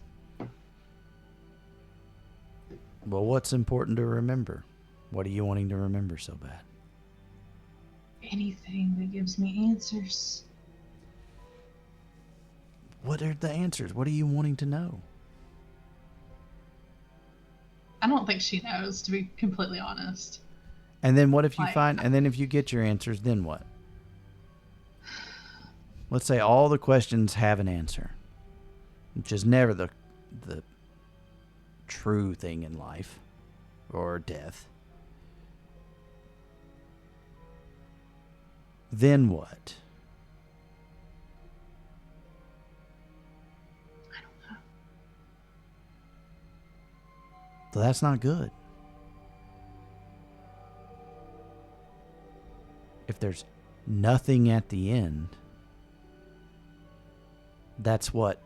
Well, what's important to remember? What are you wanting to remember so bad? Anything that gives me answers. What are the answers? What are you wanting to know? I don't think she knows, to be completely honest. And then what if you Like- find, and then if you get your answers, then what? Let's say all the questions have an answer, which is never the true thing in life or death. Then what? I don't know. So that's not good. If there's nothing at the end, that's what,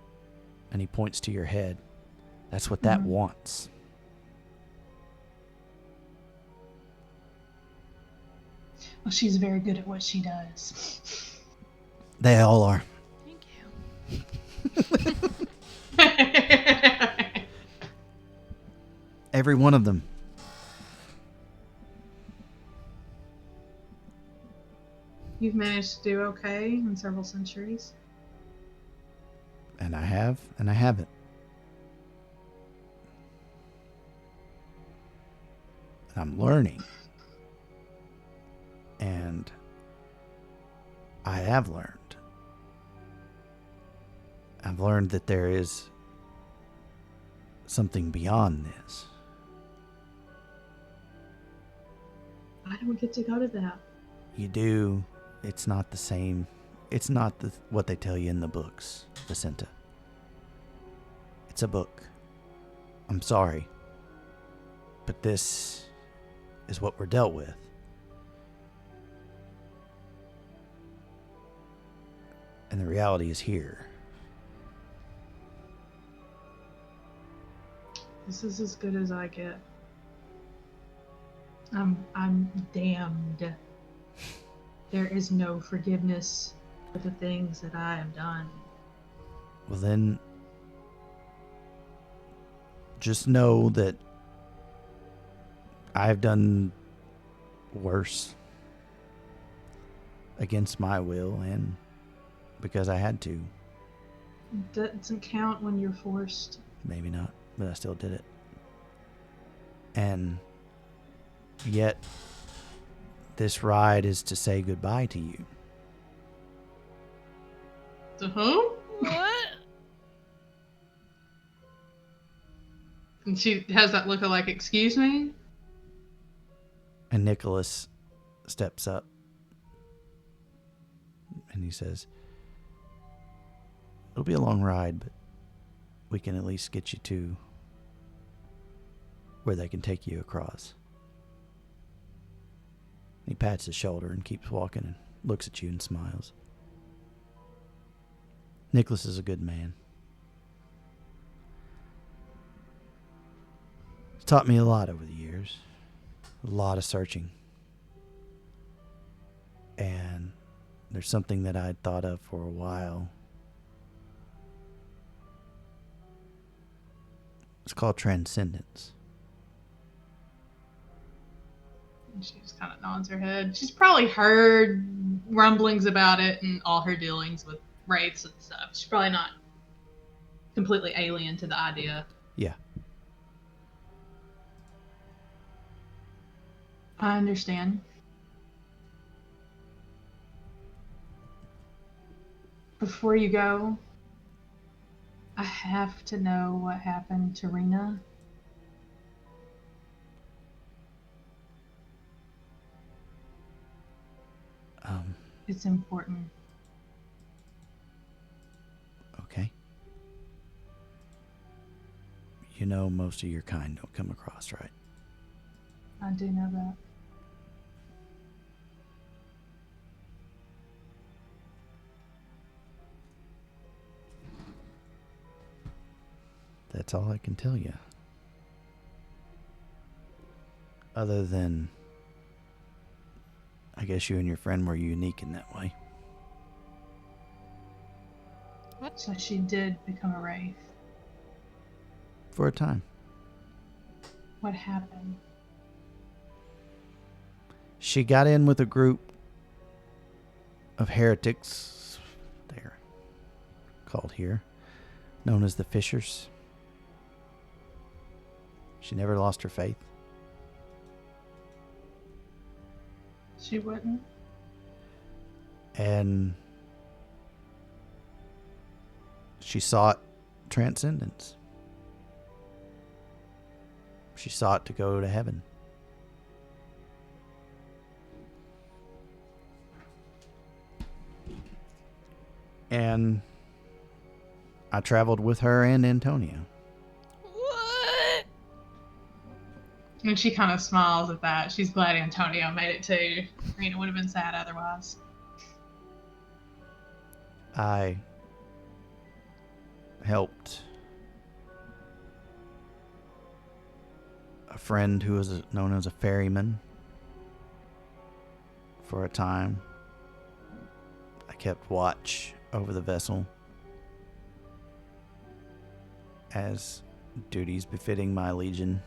and he points to your head, that's what that wants. Well, she's very good at what she does. They all are. Thank you. Every one of them. You You've managed to do okay in several centuries. And I have, and I haven't. I'm learning. And I have learned. I've learned that there is something beyond this. I don't get to go to that. You do. It's not the same. It's not what they tell you in the books, Vissenta. It's a book. I'm sorry. But this is what we're dealt with. And the reality is here. This is as good as I get. I'm damned. There is no forgiveness for the things that I have done. Well then, just know that I've done worse against my will and because I had to. That doesn't count when you're forced. Maybe not, but I still did it. And yet, this ride is to say goodbye to you. To whom? What? And she has that look of like, excuse me? And Nicholas steps up. And he says, it'll be a long ride, but we can at least get you to where they can take you across. He pats his shoulder and keeps walking and looks at you and smiles. Nicholas is a good man. He's taught me a lot over the years. A lot of searching. And there's something that I'd thought of for a while. It's called transcendence. And she just kind of nods her head. She's probably heard rumblings about it and all her dealings with wraiths and stuff. She's probably not completely alien to the idea. Yeah. I understand. Before you go, I have to know what happened to Rena. It's important. Okay. You know most of your kind don't come across, right? I do know that. That's all I can tell you. Other than, I guess you and your friend were unique in that way. What? So she did become a wraith. For a time. What happened? She got in with a group of heretics, they're called here, known as the Fishers. She never lost her faith. She wouldn't? And she sought transcendence. She sought to go to heaven. And I traveled with her and Antonio. What? And she kind of smiles at that. She's glad Antonio made it too. Rena would have been sad otherwise. I helped a friend who was known as a ferryman for a time. I kept watch over the vessel as duties befitting my legion,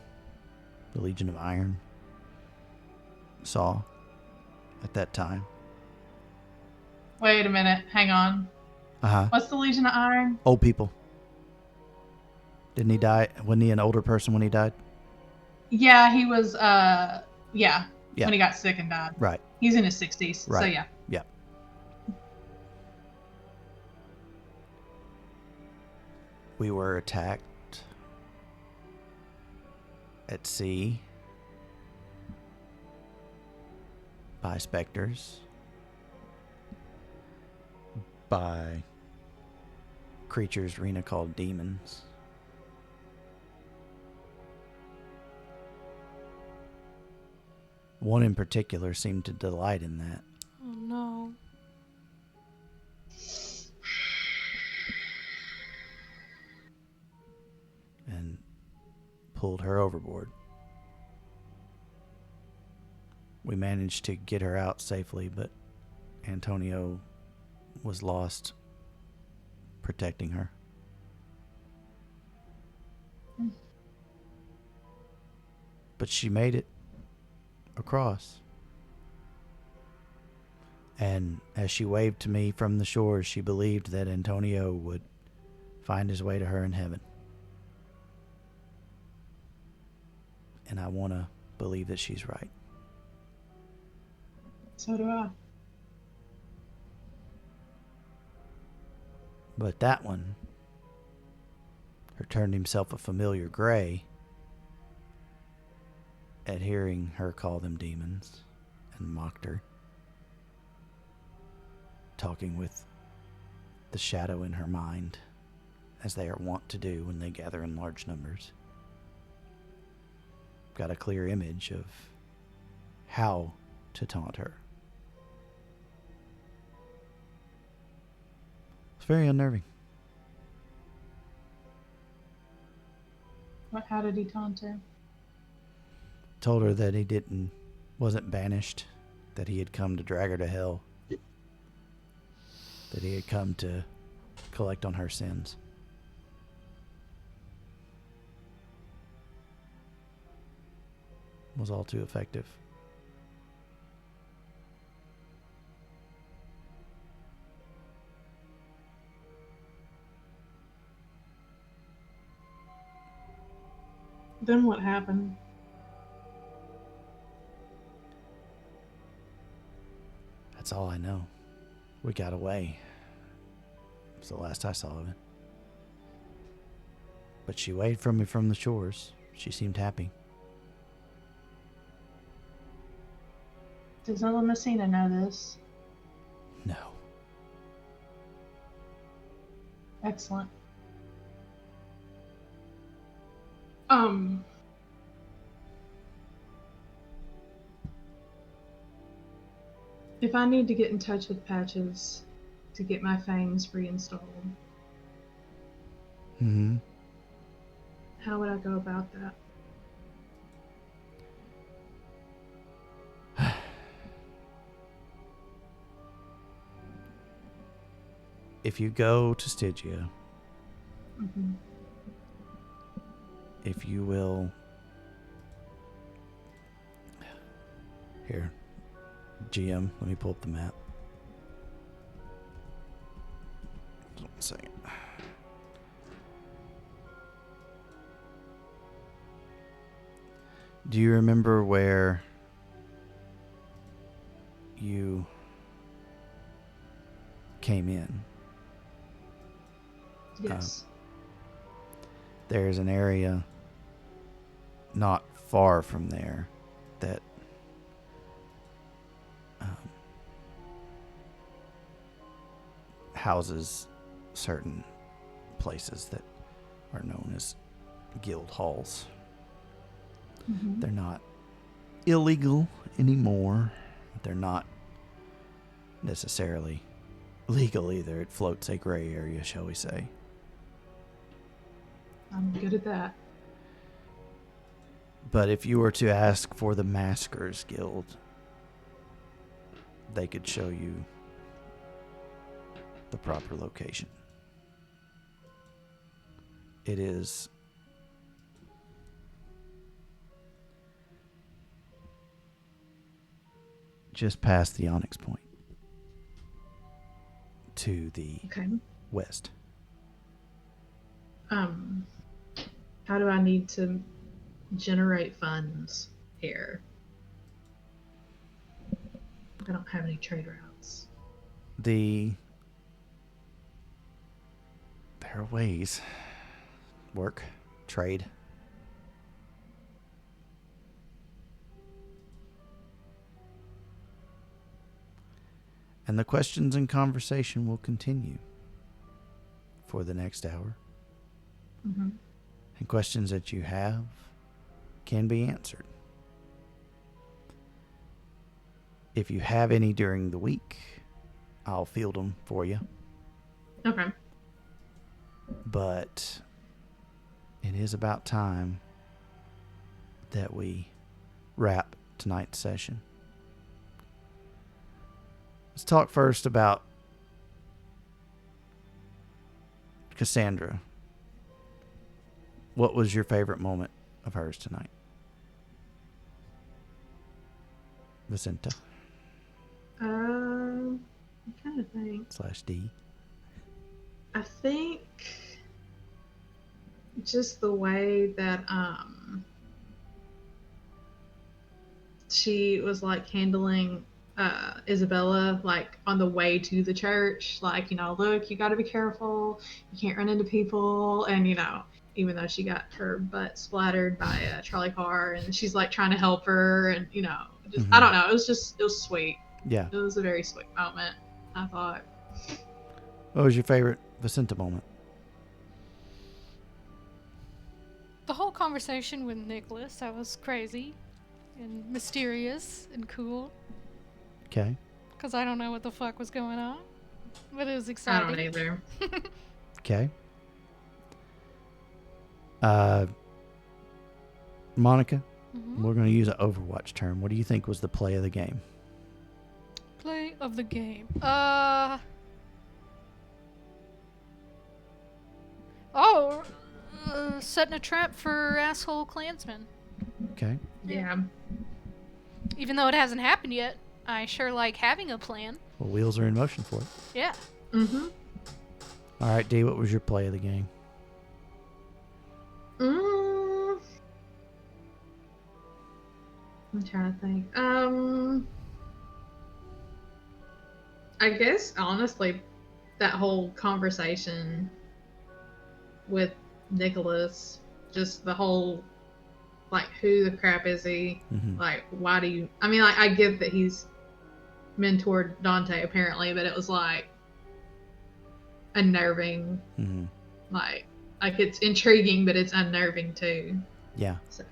the Legion of Iron, saw at that time. Wait a minute. Hang on. Uh-huh. What's the Legion of Iron? Old people. Didn't he die? Wasn't he an older person when he died? Yeah, he was. Yeah. Yeah. When he got sick and died. Right. He's in his 60s. Right. So yeah. Yeah. We were attacked at sea by specters, by creatures Rena called demons. One in particular seemed to delight in that. Oh no. And pulled her overboard. We managed to get her out safely, but Antonio was lost protecting her. But she made it across. And as she waved to me from the shore, she believed that Antonio would find his way to her in heaven. And I want to believe that she's right. So do I. But that one, who turned himself a familiar gray at hearing her call them demons and mocked her, talking with the shadow in her mind, as they are wont to do when they gather in large numbers. Got a clear image of how to taunt her. It's very unnerving. How did he taunt her? Told her that he wasn't banished, that he had come to drag her to hell, that he had come to collect on her sins. Was all too effective. Then what happened? That's all I know. We got away. It's the last I saw of it. But she waved from me from the shores. She seemed happy. Does Ella Messina know this? No. Excellent. If I need to get in touch with Patches to get my fangs reinstalled, Mm-hmm. how would I go about that? If you go to Stygia, Mm-hmm. if you will... Here. GM, let me pull up the map. 1 second. Do you remember where you came in? Yes. There's an area not far from there that houses certain places that are known as guild halls. Mm-hmm. They're not illegal anymore. They're not necessarily legal either. It floats a gray area, shall we say. I'm good at that. But if you were to ask for the Maskers Guild, they could show you the proper location. It is just past the Onyx Point. to the Okay. west. How do I need to generate funds here? I don't have any trade routes. There are ways. Work, trade. And the questions and conversation will continue for the next hour. Mm-hmm. And questions that you have can be answered. If you have any during the week, I'll field them for you. Okay. But it is about time that we wrap tonight's session. Let's talk first about Cassandra. What was your favorite moment of hers tonight? Vissenta I'm trying to think. /D. I think just the way that she was like handling Isabella, like on the way to the church, like, you know, look, you got to be careful, you can't run into people, and you know, even though she got her butt splattered by a trolley car, and she's like trying to help her, and you know, just I don't know, it was sweet. Yeah. It was a very sweet moment, I thought. What was your favorite Vissenta moment? The whole conversation with Nicholas, that was crazy and mysterious and cool. Okay. Because I don't know what the fuck was going on. But it was I exciting. don't either. Okay. Monica, we're going to use an Overwatch term. What do you think was the play of the game? Play of the game. Setting a trap for asshole Klansmen. Okay. Yeah. Even though it hasn't happened yet, I sure like having a plan. Well, wheels are in motion for it. Yeah. Mm-hmm. All right, Dee, what was your play of the game? I'm trying to think. I guess honestly, that whole conversation with Nicholas, just the whole, like, who the crap is he? Mm-hmm. Like, why do you? I mean, like, I get that he's mentored Dante apparently, but it was like unnerving. Mm-hmm. Like it's intriguing, but it's unnerving too. Yeah. So,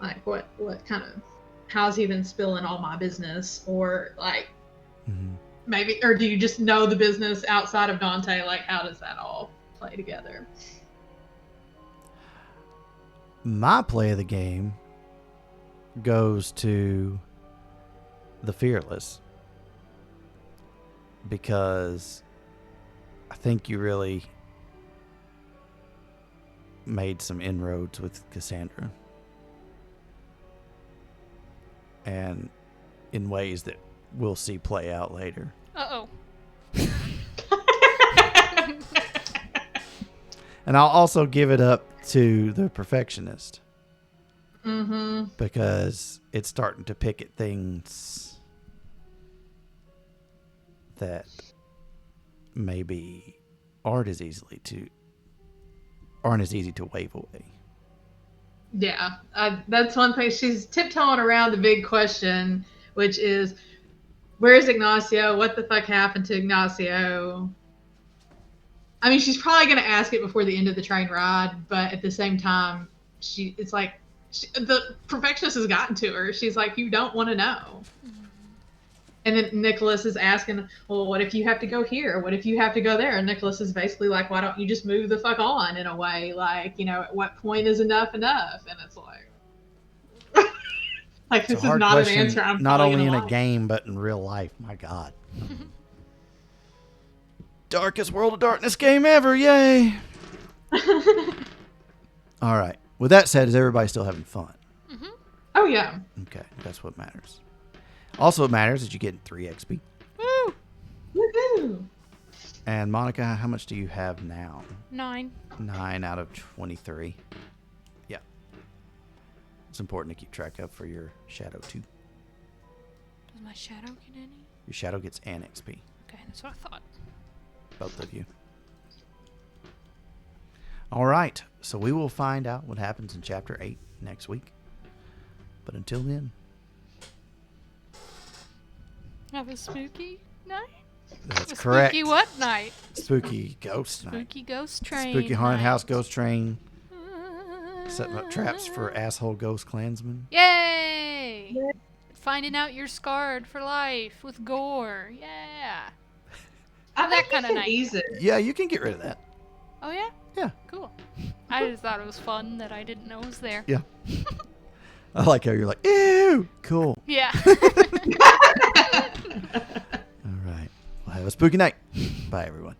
like, what kind of, how's he been spilling all my business? Or, like, maybe, or do you just know the business outside of Dante? Like, how does that all play together? My play of the game goes to the Fearless, because I think you really made some inroads with Cassandra, and in ways that we'll see play out later. Uh-oh. And I'll also give it up to the Perfectionist, Mm-hmm. because it's starting to pick at things that maybe aren't as easy to wave away. Yeah, that's one thing. She's tiptoeing around the big question, which is, where's Ignacio? What the fuck happened to Ignacio? I mean, she's probably going to ask it before the end of the train ride, but at the same time, it's like, the Perfectionist has gotten to her. She's like, you don't want to know. And then Nicholas is asking, well, what if you have to go here? What if you have to go there? And Nicholas is basically like, why don't you just move the fuck on, in a way? Like, you know, at what point is enough enough? And it's like, like, this is not question, an answer I'm not probably only in gonna a like. game, but in real life. My God. Darkest World of Darkness game ever. Yay. All right. With that said, is everybody still having fun? Mm-hmm. Oh, yeah. Okay. That's what matters. Also, what matters is you get 3 XP. Woo! Woohoo! And Monica, how much do you have now? 9. 9 out of 23. Yeah. It's important to keep track of for your shadow too. Does my shadow get any? Your shadow gets an XP. Okay, that's what I thought. Both of you. All right. So we will find out what happens in chapter 8 next week. But until then, Have a spooky night? that's A correct. Spooky what night? Spooky ghost night. Spooky ghost train. Spooky haunted night. house ghost train. Setting up traps for asshole ghost clansmen. Yay! Finding out you're scarred for life with gore. Yeah. I That think kinda you can night. ease it. Yeah, you can get rid of that. Oh yeah? Yeah. Cool. I just thought it was fun that I didn't know was there. Yeah. I like how you're like, ew, cool. Yeah. All right. Well, have a spooky night. Bye, everyone.